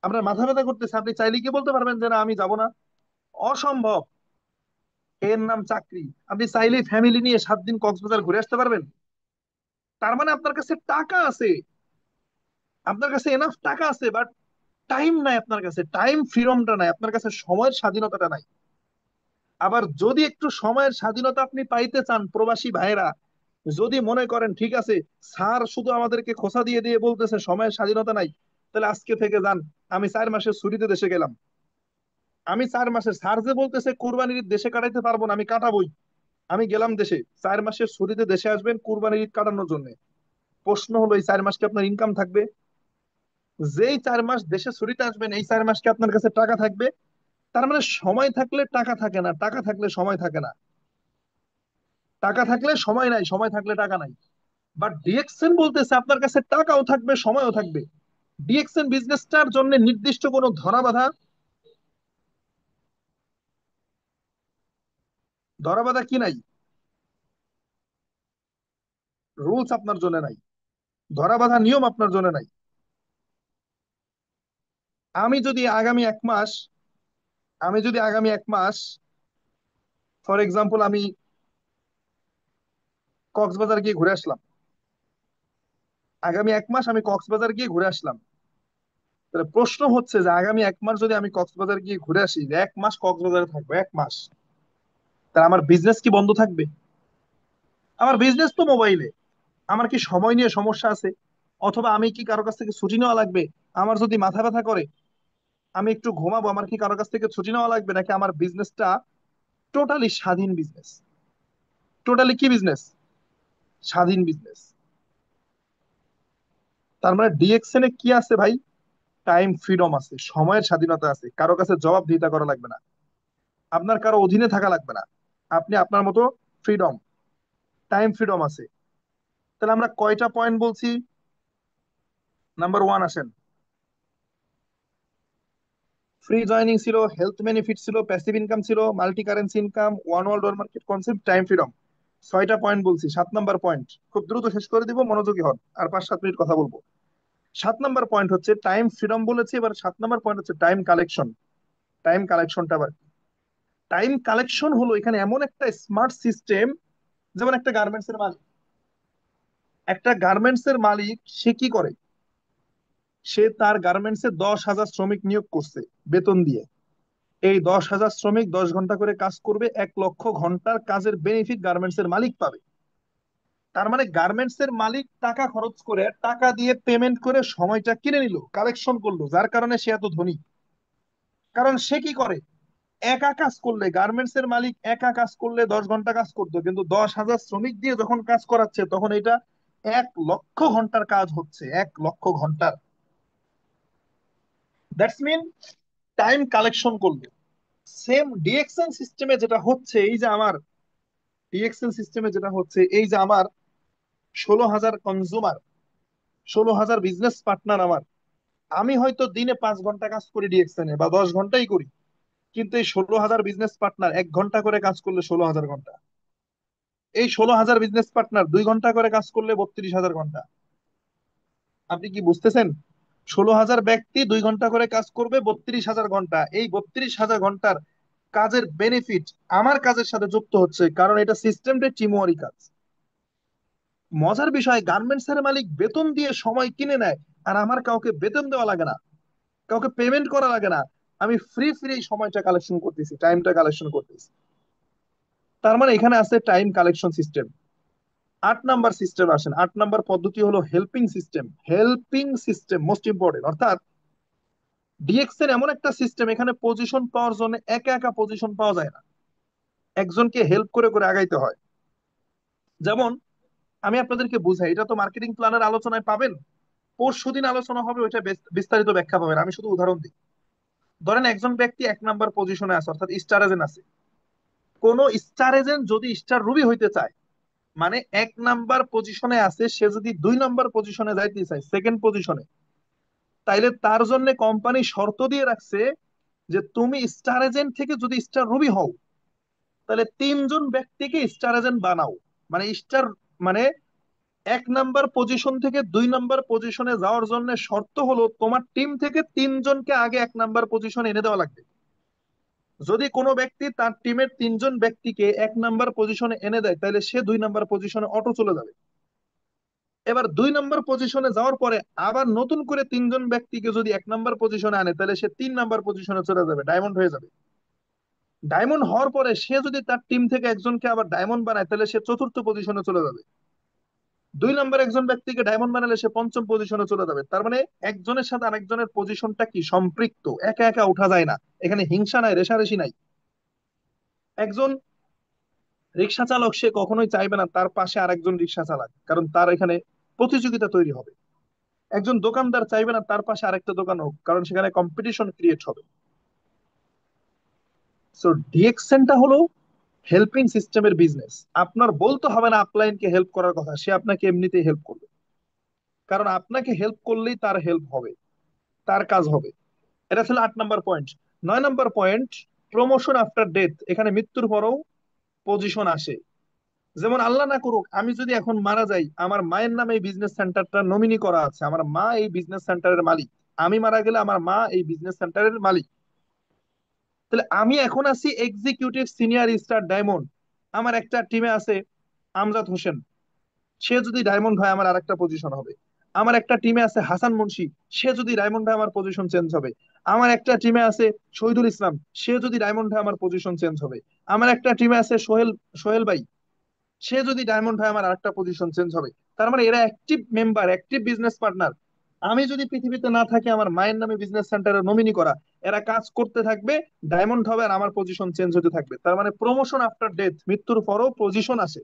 আপনার মাথা ব্যথা করতেছে, আপনি চাইলেই কি বলতে পারবেন যে না আমি যাব না? অসম্ভব। এর নাম চাকরি। আপনি চাইলেই ফ্যামিলি নিয়ে 7 দিন কক্সবাজার ঘুরে আসতে পারবেন? তার মানে আপনার কাছে টাকা আছে, আপনার কাছে এনাফ টাকা আছে, বাট টাইম নাই, আপনার কাছে টাইম ফ্রিডমটা নাই, আপনার কাছে সময়ের স্বাধীনতাটা নাই। আবার যদি একটু সময়ের স্বাধীনতা আপনি পাইতে চান প্রবাসী ভাইরা, যদি মনে করেন ঠিক আছে স্যার শুধু আমাদেরকে খোসা দিয়ে দিয়ে বলতেছে সময়ের স্বাধীনতা নাই, তাহলে আজকে থেকে যান, আমি 4 মাসের ছুটিতে দেশে গেলাম। আমি 4 মাসের, স্যার যে বলতেছে কুরবানির ঈদ দেশে কাটাইতে পারবো না, আমি কাটাবোই। আমি গেলাম দেশে, 4 মাসের ছুটিতে দেশে আসবেন কুরবানির ঈদ কাটানোর জন্য। প্রশ্ন হলো এই 4 মাস কি আপনার ইনকাম থাকবে? যেই 4 মাস দেশে ছুটিতে আসবেন, এই 4 মাস কি আপনার কাছে টাকা থাকবে? তার মানে সময় থাকলে টাকা থাকে না, টাকা থাকলে সময় থাকে না, টাকা থাকলে সময় নাই, সময় থাকলে টাকা নাই। বাট ডিএক্সএন বলতেছে আপনার কাছে টাকাও থাকবে, সময়ও থাকবে। ডিএক্সএন বিজনেসটার জন্য নির্দিষ্ট কোনো ধরা বাঁধা কি নাই? রুলস আপনার জন্য নাই, ধরা বাঁধা নিয়ম আপনার জন্য নাই। আমি যদি আগামী 1 মাস, আমি যদি আগামী 1 মাস, ফর এক্সাম্পল আমি কক্সবাজার গিয়ে ঘুরে আসলাম, আগামী 1 মাস আমি কক্সবাজার গিয়ে ঘুরে আসলাম, তাহলে প্রশ্ন হচ্ছে যে আগামী 1 মাস যদি আমি কক্সবাজার গিয়ে ঘুরে আসি, যে 1 মাস কক্সবাজারে থাকবো 1 মাস, তাহলে আমার বিজনেস কি বন্ধ থাকবে? আমার বিজনেস তো মোবাইলে। আমার কি সময় নিয়ে সমস্যা আছে? অথবা আমি কি কারো কাছ থেকে ছুটি নেওয়া লাগবে? আমার যদি মাথা ব্যথা করে, আমি একটু ঘুমাবো, আমার কি কারো কাছ থেকে ছুটি নেওয়া লাগবে? নাকি আমার বিজনেসটা টোটালি স্বাধীন বিজনেস? টোটালি কি বিজনেস? স্বাধীন বিজনেস। তার মানে ডিএক্সএন এ কি আছে ভাই? টাইম ফ্রিডম আছে, সময়ের স্বাধীনতা আছে, কারো কাছে জবাবদিহিতা করা লাগবে না, আপনার কারো অধীনে থাকা লাগবে না, আপনি আপনার মতো ফ্রিডম, টাইম ফ্রিডম আছে। তাহলে আমরা কয়টা পয়েন্ট বলছি? নাম্বার 1 আসেন, ফ্রি জয়নিং ছিল, হেলথ বেনিফিট ছিল, প্যাসিভ ইনকাম ছিল, multi currency income, one world one market concept, time freedom. 6টা পয়েন্ট বলছি। 7 নম্বর পয়েন্ট, খুব দ্রুত শেষ করে দিব, মনোযোগী হন, আর 5-7 মিনিট কথা বলবো। 7 নম্বর পয়েন্ট হচ্ছে টাইম ফ্রিডম বলেছি, এবার 7 নম্বর পয়েন্ট হচ্ছে টাইম কালেকশন। টাইম কালেকশনটা আবার টাইম কালেকশন হলো এখানে এমন একটা স্মার্ট সিস্টেম। যেমন একটা গার্মেন্টসের মালিক সে কি করে? সে তার গার্মেন্টসে 10,000 শ্রমিক নিয়োগ করছে বেতন দিয়ে। এই 10,000 শ্রমিক 10 ঘন্টা করে কাজ করবে, 1 লক্ষ ঘন্টার কাজের বেনিফিট গার্মেন্টস এর মালিক পাবে। তার মানে গার্মেন্টস এর মালিক টাকা খরচ করে, টাকা দিয়ে পেমেন্ট করে সময়টা কিনে নিল, কালেকশন করলো, যার কারণে সে এত ধনী। কারণ সে কি করে? একা কাজ করলে, গার্মেন্টস এর মালিক একা কাজ করলে 10 ঘন্টা কাজ করতো, কিন্তু 10,000 শ্রমিক দিয়ে যখন কাজ করাচ্ছে তখন এটা 1 লক্ষ ঘন্টার কাজ হচ্ছে, 1 লক্ষ ঘন্টার। দ্যাটস মিন টাইম কালেকশন করলো। সেম ডিএক্সএন সিস্টেমে যেটা হচ্ছে, এই যে আমার 16,000 কনজুমার, 16,000 বিজনেস পার্টনার আমার, আমি হয়তো দিনে 5 ঘন্টা কাজ করি ডিএক্সএন এ বা 10 ঘন্টাই করি, কিন্তু এই 16,000 বিজনেস পার্টনার 1 ঘন্টা করে কাজ করলে 16,000 ঘন্টা, এই 16,000 বিজনেস পার্টনার 2 ঘন্টা করে কাজ করলে 32,000 ঘন্টা। আপনি কি বুঝতেছেন? 16,000 ব্যক্তি 2 ঘন্টা করে কাজ করবে 32,000 ঘন্টা, এই 32,000 ঘন্টার কাজের বেনিফিট আমার কাজের সাথে যুক্ত হচ্ছে, কারণ এটা সিস্টেমটা টিমওয়ারি কাজ। মজার বিষয়, গার্মেন্টস এর মালিক বেতন দিয়ে সময় কিনে নেয়, আর আমার কাউকে বেতন দেওয়া লাগে না, কাউকে পেমেন্ট করা লাগে না, আমি ফ্রি ফ্রি সময়টা কালেকশন করতেছি, টাইমটা কালেকশন করতেছি। তার মানে এখানে আছে time collection system. 8 number system আসেন। 8 নাম্বার পদ্ধতি হলো helping system. Helping system most important. অর্থাৎ ডিএক্স এর এমন একটা সিস্টেম, এখানে পজিশন পাওয়ার জন্য একা একা পজিশন পাওয়া যায় না, একজনকে হেল্প করে করে আগাইতে হয়। যেমন আমি আপনাদেরকে বুঝাই, এটা তো মার্কেটিং প্ল্যানের আলোচনায় পাবেন, পরশুদিন আলোচনা হবে, ওইটা বিস্তারিত ব্যাখ্যা পাবেন। আমি শুধু উদাহরণ দিই। ধরেন একজন ব্যক্তি 1 নাম্বার পজিশনে আছে, অর্থাৎ স্টার এজেন্ট আছে। কোন স্টার এজেন্ট যদি স্টার রুবি হইতে চায়, মানে 1 নাম্বার পজিশনে আছে, সে যদি 2 নাম্বার পজিশনে যাইতে চায়, সেকেন্ড পজিশনে, তাইলে তার জন্য কোম্পানি শর্ত দিয়ে রাখছে যে তুমি স্টার এজেন্ট থেকে যদি স্টার রুবি হও, তাহলে 3 জন ব্যক্তিকে স্টার এজেন্ট বানাও। মানে স্টার, মানে 1 নাম্বার পজিশন থেকে 2 নাম্বার পজিশনে যাওয়ার জন্য শর্ত হলো তোমার টিম থেকে 3 জনকে আগে 1 নাম্বার পজিশনে এনে দেওয়া লাগবে। যদি কোনো ব্যক্তি তার টিমের 3 জন ব্যক্তিকে 1 নাম্বার পজিশনে এনে দেয়, তাহলে সে 2 নাম্বার পজিশনে অটো চলে যাবে। এবার 2 নাম্বার পজিশনে যাওয়ার পরে আবার নতুন করে 3 জন ব্যক্তিকে যদি 1 নাম্বার পজিশনে আনে, তাহলে সে 3 নাম্বার পজিশনে চলে যাবে, ডায়মন্ড হয়ে যাবে। ডায়মন্ড হওয়ার পরে সে যদি তার টিম থেকে একজনকে আবার ডায়মন্ড বানায়, তাহলে সে চতুর্থ পজিশনে চলে যাবে। 2 নাম্বার একজন ব্যক্তিকে ডায়মন্ড বানালে সে পঞ্চম পজিশনে চলে যাবে। তার মানে একজনের সাথে আরেকজনের পজিশনটা কি সম্পৃক্ত, একা একা উঠা যায় না। এখানে হিংসা নাই, রেষারেষি নাই। একজন রিক্সা চালক সে কখনোই চাইবে না তার পাশে আরেকজন রিক্সা চালাক, কারণ তার এখানে প্রতিযোগিতা তৈরি হবে। একজন দোকানদার চাইবে না তার পাশে আরেকটা দোকান হোক, কারণ সেখানে কম্পিটিশন ক্রিয়েট হবে। সো ডিএক্সএনটা হলো হেল্পিং সিস্টেমের বিজনেস। আপনার বলতে হবে না আপলাইনকে হেল্প করার কথা, সে আপনাকে এমনিতেই হেল্প করবে। কারণ আপনাকে হেল্প করলেই তার হেল্প হবে, তার কাজ হবে। এটা ছিল 8 number point. 9 number point, promotion after death. এখানে মৃত্যুর পরেও পজিশন আসে। যেমন আল্লাহ না করুক, আমি যদি এখন মারা যাই, আমার মায়ের নামে এই বিজনেস সেন্টারটা নমিনি করা আছে, আমার মা এই বিজনেস সেন্টারের মালিক। আমি মারা গেলে আমার মা এই বিজনেস সেন্টারের মালিক। তাহলে আমি এখন আছি এক্সিকিউটিভ সিনিয়র স্টার ডায়মন্ড। আমার একটা টিমে আছে আমজাদ হোসেন, সে যদি ডায়মন্ড হয় আমার আরেকটা পজিশন হবে। আমার একটা টিমে আছে হাসান মুন্সি, সে যদি ডায়মন্ড হয় আমার পজিশন চেঞ্জ হবে। আমার একটা টিমে আছে শহীদুল ইসলাম, সে যদি ডায়মন্ড হয় আমার পজিশন চেঞ্জ হবে। আমার একটা টিমে আছে সোহেল, সোহেল ভাই, সে যদি ডায়মন্ড হয় আমার আরেকটা পজিশন চেঞ্জ হবে। তার মানে এরা active member, active business partner. আমি যদি পৃথিবীতে না থাকি, আমার মায়ের নামে বিজনেস সেন্টারে নমিনি করা, এরা কাজ করতে থাকবে, ডায়মন্ড হবে, আর আমার পজিশন চেঞ্জ হতে থাকবে। তার মানে প্রমোশন আফটার ডেথ, মৃত্যুর পরও পজিশন আসে।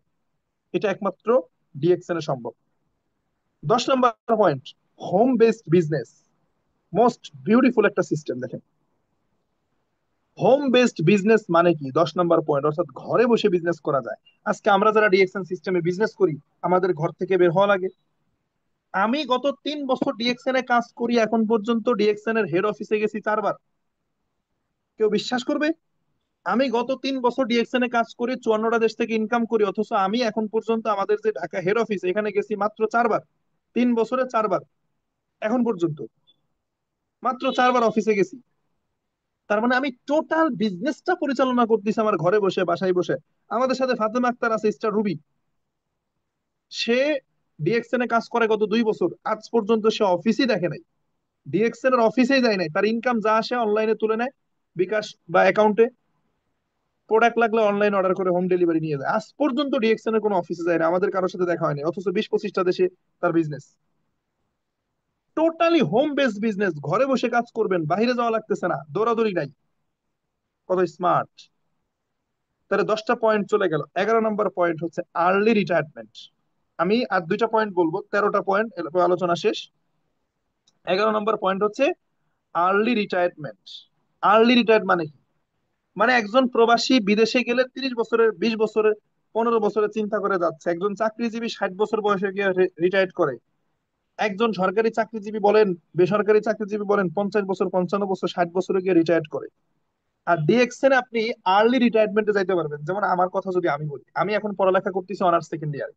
এটা একমাত্র ডিএক্সএন এ সম্ভব। 10 number point, home based business. Most beautiful একটা সিস্টেম। দেখেন হোম বেসড বিজনেস মানে কি, 10 নাম্বার পয়েন্ট, অর্থাৎ ঘরে বসে বিজনেস করা যায়। আজকে আমরা যারা ডিএক্সএন সিস্টেমে বিজনেস করি, আমাদের ঘর থেকে বের হওয়া লাগে। আমি গত 3 বছর ডিএক্সএন এ কাজ করি, এখন পর্যন্ত ডিএক্সএন এর হেড অফিসে গেছি 4 বার। কেউ বিশ্বাস করবে? আমি গত 3 বছর ডিএক্সএন এ কাজ করি, 54টা দেশ থেকে ইনকাম করি, অথচ আমি এখন পর্যন্ত আমাদের যে ঢাকা হেড অফিস, এখানে গেছি মাত্র 4 বার। 3 বছরে 4 বার, এখন পর্যন্ত মাত্র 4 বার অফিসে গেছি। তার মানে আমি টোটাল বিজনেসটা পরিচালনা করতেছি আমার ঘরে বসে, বাসায় বসে। আমাদের সাথে ফাতেমা আক্তার আছে, স্টার রুবি। সে ডিএক্সএন এ কাজ করে গত 2 বছর, আজ পর্যন্ত সে অফিসই দেখে নাই, ডিএক্সএন এর অফিসেই যায় নাই। তার ইনকাম যা আসে অনলাইনে তুলে নেয়, বিকাশ বা অ্যাকাউন্টে। প্রোডাক্ট লাগলে অনলাইন অর্ডার করে হোম ডেলিভারি নিয়ে যায়। আজ পর্যন্ত ডিএক্সএন এর কোনো অফিসে যায় না, আমাদের কারোর সাথে দেখা হয়নি, অথচ 20-25টা দেশে তার business. Totally home based business, ঘরে বসে কাজ করবেন, বাইরে যাওয়া লাগতেছে না, দৌড়াদৌড়ি নাই। কত স্মার্ট! তাহলে 10টা পয়েন্ট চলে গেল। 11 নম্বর পয়েন্ট হচ্ছে আর্লি রিটায়ারমেন্ট। আমি আর 2টা পয়েন্ট বলবো, 13টা পয়েন্ট, এরপর আলোচনা শেষ। 11 নম্বর পয়েন্ট হচ্ছে আর্লি রিটায়ারমেন্ট। আর্লি রিটায়ার মানে কি? মানে একজন প্রবাসী বিদেশে গেলে 30 বছরের, 20 বছরের, 15 বছরের চিন্তা করে যাচ্ছে। একজন চাকরিজীবী 60 বছর বয়সে গিয়ে রিটায়ার করে। একজন সরকারি চাকরিজীবী বলেন, বেসরকারি চাকরিজীবী বলেন, 50 বছর, 55 বছর, 60 বছরে গিয়ে রিটায়ার করে। আর ডিএক্সএন আপনি আর্লি রিটায়ারমেন্টে যাইতে পারবেন। যেমন আমার কথা যদি আমি বলি, আমি এখন পড়ালেখা করতেছি অনার্স সেকেন্ড ইয়ার।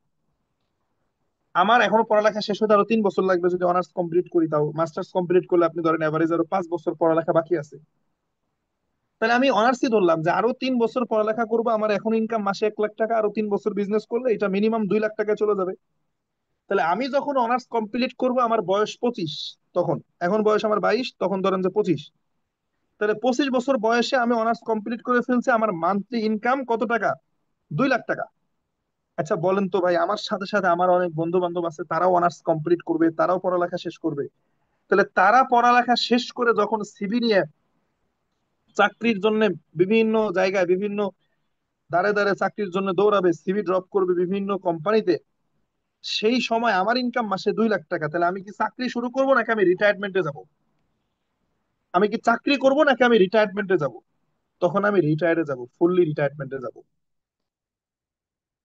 আমার এখনো পড়ালেখা শেষ হতে আরো 3 বছর লাগবে, যদি অনার্স কমপ্লিট করি। তাও মাস্টার্স কমপ্লিট করলে আপনি ধরেন এভারেজ আরো 5 বছর পড়ালেখা বাকি আছে। তাহলে আমি অনার্সই ধরলাম যে আরো 3 বছর পড়ালেখা করবো, আমার এখন ইনকাম মাসে 1 লাখ টাকা, আরো 3 বছর বিজনেস করলে এটা মিনিমাম 2 লাখ টাকা চলে যাবে। তাহলে আমি যখন অনার্স কমপ্লিট করব, আমার বয়স 25 তখন। এখন বয়স আমার 22, তখন ধরেন যে 25। তাহলে 25 বছর বয়সে আমি অনার্স কমপ্লিট করে ফেলছি, আমার মান্থলি ইনকাম কত টাকা? 2 লাখ টাকা। আচ্ছা বলেন তো ভাই, আমার সাথে সাথে আমার অনেক বন্ধু বান্ধব আছে, তারাও অনার্স কমপ্লিট করবে, তারাও পড়ালেখা শেষ করবে। তাহলে তারা পড়ালেখা শেষ করে যখন সিভি নিয়ে চাকরির জন্য বিভিন্ন জায়গায়, বিভিন্ন দাঁড়ে দাঁড়ে চাকরির জন্য দৌড়াবে, সিভি ড্রপ করবে বিভিন্ন কোম্পানিতে, সেই সময় আমার ইনকাম মাসে 2 লাখ টাকা। তাহলে আমি কি চাকরি শুরু করবো নাকি আমি রিটায়ারমেন্টে যাব? আমি কি চাকরি করব নাকি আমি রিটায়ারমেন্টে যাব? তখন আমি রিটায়ারে যাব, ফুললি রিটায়ারমেন্টে যাব।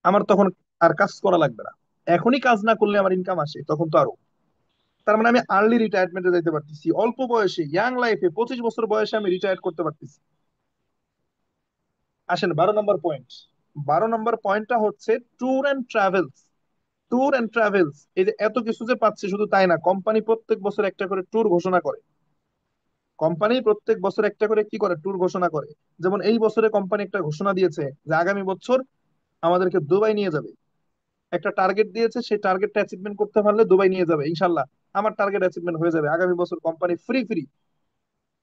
আমার তখন আর কাজ করা লাগবে না। এখনই কাজ না করলে আমার ইনকাম আসে, তখন তো আরো। তার মানে আমি আর্লি রিটায়ারমেন্টে যাইতে পারতেছি, অল্প বয়সে, ইয়াং লাইফে 25 বছর বয়সে আমি রিটায়ার করতে পারতেছি। আসেন 12 নম্বর পয়েন্ট। 12 নম্বর পয়েন্টটা হচ্ছে tour and travels. Tour and travels, এই যে এত কিছু যে পাচ্ছে, শুধু তাই না, কোম্পানি প্রত্যেক বছর একটা করে ট্যুর ঘোষণা করে। কোম্পানি প্রত্যেক বছর একটা করে কি করে, ট্যুর ঘোষণা করে। যেমন এই বছরে কোম্পানি একটা ঘোষণা দিয়েছে যে আগামী বছর আমাদেরকে দুবাই নিয়ে যাবে। একটা টার্গেট দিয়েছে, সেই টার্গেটটা অ্যাচিভমেন্ট করতে পারলে দুবাই নিয়ে যাবে ইনশাল্লাহ। আমার টার্গেট অ্যাচিভমেন্ট হয়ে যাবে, আগামী বছর কোম্পানি ফ্রি ফ্রি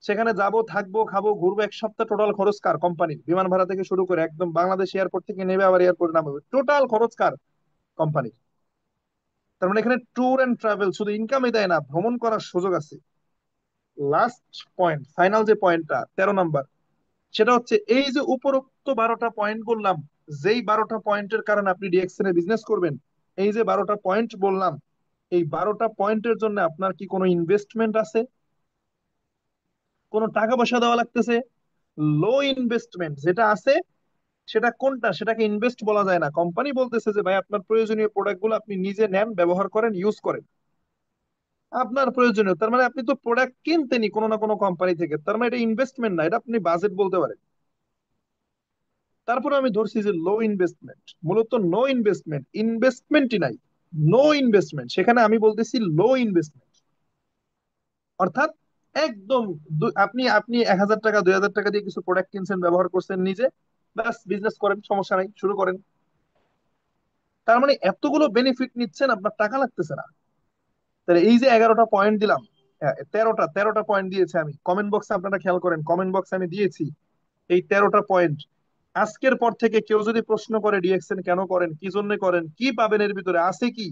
সেখানে যাব, থাকবো, খাবো, ঘুরবো। 1 সপ্তাহ টোটাল খরচ কার? কোম্পানির। বিমান ভাড়া থেকে শুরু করে একদম বাংলাদেশ এয়ারপোর্ট থেকে নেবে আবার এয়ারপোর্টে নামাবে, টোটাল খরচ কার? কোম্পানির। তার মানে এখানে ট্যুর এন্ড ট্রাভেল শুধু ইনকামই দেয় না, ভ্রমণ করার সুযোগ আছে। লাস্ট পয়েন্ট, ফাইনাল যে পয়েন্টটা 13 নম্বর, সেটা হচ্ছে এই যে উপরোক্ত 12টা পয়েন্ট বললাম, যেই 12টা পয়েন্টের কারণে আপনি ডিএক্সএন এ বিজনেস করবেন, এই যে 12টা পয়েন্ট বললাম, এই 12টা পয়েন্টের জন্য আপনার কি কোনো ইনভেস্টমেন্ট আছে? কোনো টাকা পয়সা দেওয়া লাগতেছে? লো ইনভেস্টমেন্ট যেটা আছে, সেটা কোনটা? সেটাকে ইনভেস্ট বলা যায় না। কোম্পানি বলতেছে যে ভাই আপনার প্রয়োজনীয় প্রোডাক্ট গুলো আপনি নিজে নেন, ব্যবহার করেন, ইউজ করেন। আপনার প্রয়োজনীয়, তার মানে আপনি তো প্রোডাক্ট কিনতেনি কোনো না কোনো কোম্পানি থেকে, তার মানে এটা ইনভেস্টমেন্ট না, এটা আপনি বাজেট বলতে পারেন। তারপরে আমি ধরছি যে লো ইনভেস্টমেন্ট, মূলত নো ইনভেস্টমেন্ট, ইনভেস্টমেন্টই নাই, নো ইনভেস্টমেন্ট। সেখানে আমি বলতেছি লো ইনভেস্টমেন্ট, অর্থাৎ একদম আপনি আপনি 1,000 টাকা 2,000 টাকা দিয়ে কিছু প্রোডাক্ট কিনছেন, ব্যবহার করছেন নিজে, ব্যাস বিজনেস করেন, সমস্যা নাই, শুরু করেন। তার মানে এতগুলো বেনিফিট নিচ্ছেন, আপনার টাকা লাগতেছে না। তাহলে এই যে 11টা পয়েন্ট দিলাম, 13টা পয়েন্ট দিয়েছে, আমি কমেন্ট বক্সে, আপনারা খেয়াল করেন, কমেন্ট বক্সে আমি দিয়েছি এই 13টা পয়েন্ট। আজকের পর থেকে কেউ যদি প্রশ্ন করে ডিএক্সএন কেন করেন, কি জন্য করেন, কি পাবেন এর ভিতরে, আছে কি,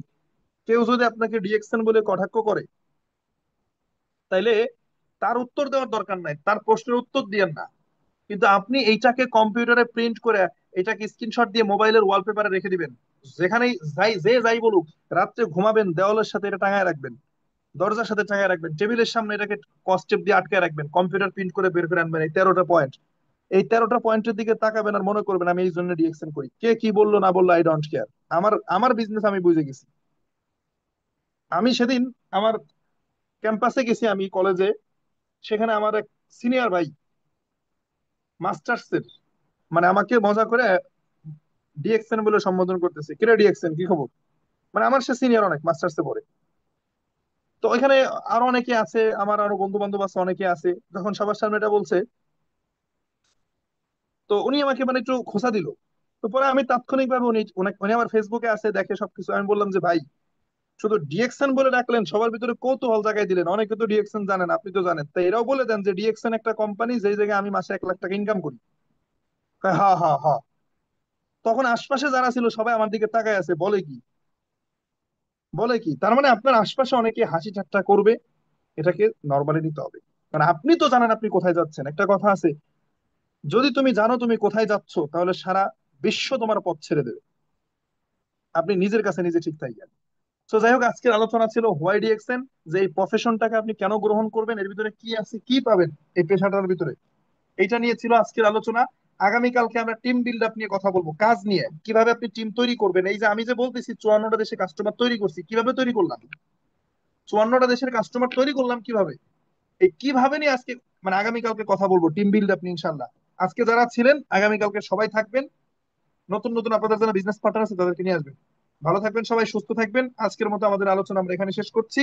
কেউ যদি আপনাকে ডিএক্সএন বলে কটাক্ষ করে, তাইলে তার উত্তর দেওয়ার দরকার নাই, তার প্রশ্নের উত্তর দিয়েন না। কিন্তু আপনি এইটাকে কম্পিউটারে প্রিন্ট করে, এটাকে স্ক্রিনশট দিয়ে মোবাইলের ওয়ালপেপারে রেখে দিবেন। যেখানেই যাই, যে যাই বলুক, রাত্রে ঘুমাবেন দেওয়ালের সাথে এটা টাঙায় রাখবেন, দরজার সাথে টাঙায় রাখবেন, টেবিলের সামনে এটাকে কস্টেপ দিয়ে আটকে রাখবেন, কম্পিউটার প্রিন্ট করে বের করে আনবেন। এই 13টা পয়েন্ট, এই 13টা পয়েন্টের দিকে তাকাবেন আর মনে করবেন আমি এই জন্য ডিএকশন করি। কে কি বললো না বললো, আই ডোন্ট কেয়ার। আমার আমার বিজনেস আমি বুঝে গেছি। আমি সেদিন আমার ক্যাম্পাসে গেছি, আমি কলেজে, সেখানে আমার এক সিনিয়র ভাই, মাস্টার্স এর, মানে আমাকে মজা করে ডিএক্সএন বলে সম্বোধন করতেছে, কিরে ডিএক্সএন কি খবর। মানে আমার সে সিনিয়র, অনেক মাস্টার্সে পড়ে। তো ওইখানে আরো অনেকে আছে, আমার আরো বন্ধু বান্ধব আছে, অনেকে আছে। যখন সবার সামনে এটা বলছে, তো উনি আমাকে মানে একটু খোঁচা দিল। তো পরে আমি তাৎক্ষণিক ভাবে, উনি আমার ফেসবুকে আছে, দেখে সবকিছু। আমি বললাম যে ভাই, শুধু ডিএক্সএন বলে ডাকলেন, সবার ভিতরে কৌতূহল জায়গায় দিলেন, অনেকে তো ডিএক্সএন জানেন, আপনি তো জানেন, তাই এরাও বলে দেন যে ডিএক্সএন একটা কোম্পানি যেই জায়গায় আমি মাসে 1 লাখ টাকা ইনকাম করি। কয়, হা হা হা। তখন আশপাশে যারা ছিল সবাই আমার দিকে তাকায় আছে, বলে কি, বলে কি। তার মানে আপনার আশপাশে অনেকে হাসি ঠাট্টা করবে, এটাকে নর্মালি নিতে হবে। কারণ আপনি তো জানেন আপনি কোথায় যাচ্ছেন। একটা কথা আছে, যদি তুমি জানো তুমি কোথায় যাচ্ছ, তাহলে সারা বিশ্ব তোমার পথ ছেড়ে দেবে। আপনি নিজের কাছে নিজে ঠিক থাকবেন। তো যাই হোক, আজকের আলোচনা ছিল হোয়াই ডিএক্সএন, যে এই প্রফেশনটাকে আপনি কেন গ্রহণ করবেন, এর ভিতরে কি আছে, কি পাবেন এই পেশাটার ভিতরে, এইটা নিয়ে ছিল আজকের আলোচনা। আগামীকালকে আমরা টিম বিল্ড আপ নিয়ে কথা বলবো, কাজ নিয়ে, কিভাবে আপনি টিম তৈরি করবেন। এই যে আমি যে বলতেছি 54টা দেশে কাস্টমার তৈরি করছি, কিভাবে তৈরি করলাম, 54টা দেশের কাস্টমার তৈরি করলাম কিভাবে, এই কিভাবে নিয়ে আজকে, মানে আগামীকালকে কথা বলবো টিম বিল্ড আপ নিয়ে ইনশাল্লাহ। আজকে যারা ছিলেন, আগামীকালকে সবাই থাকবেন, নতুন নতুন আপনাদের যারা বিজনেস পার্টনার আছে তাদেরকে নিয়ে আসবেন। ভালো থাকবেন সবাই, সুস্থ থাকবেন। আজকের মতো আমাদের আলোচনা আমরা এখানে শেষ করছি।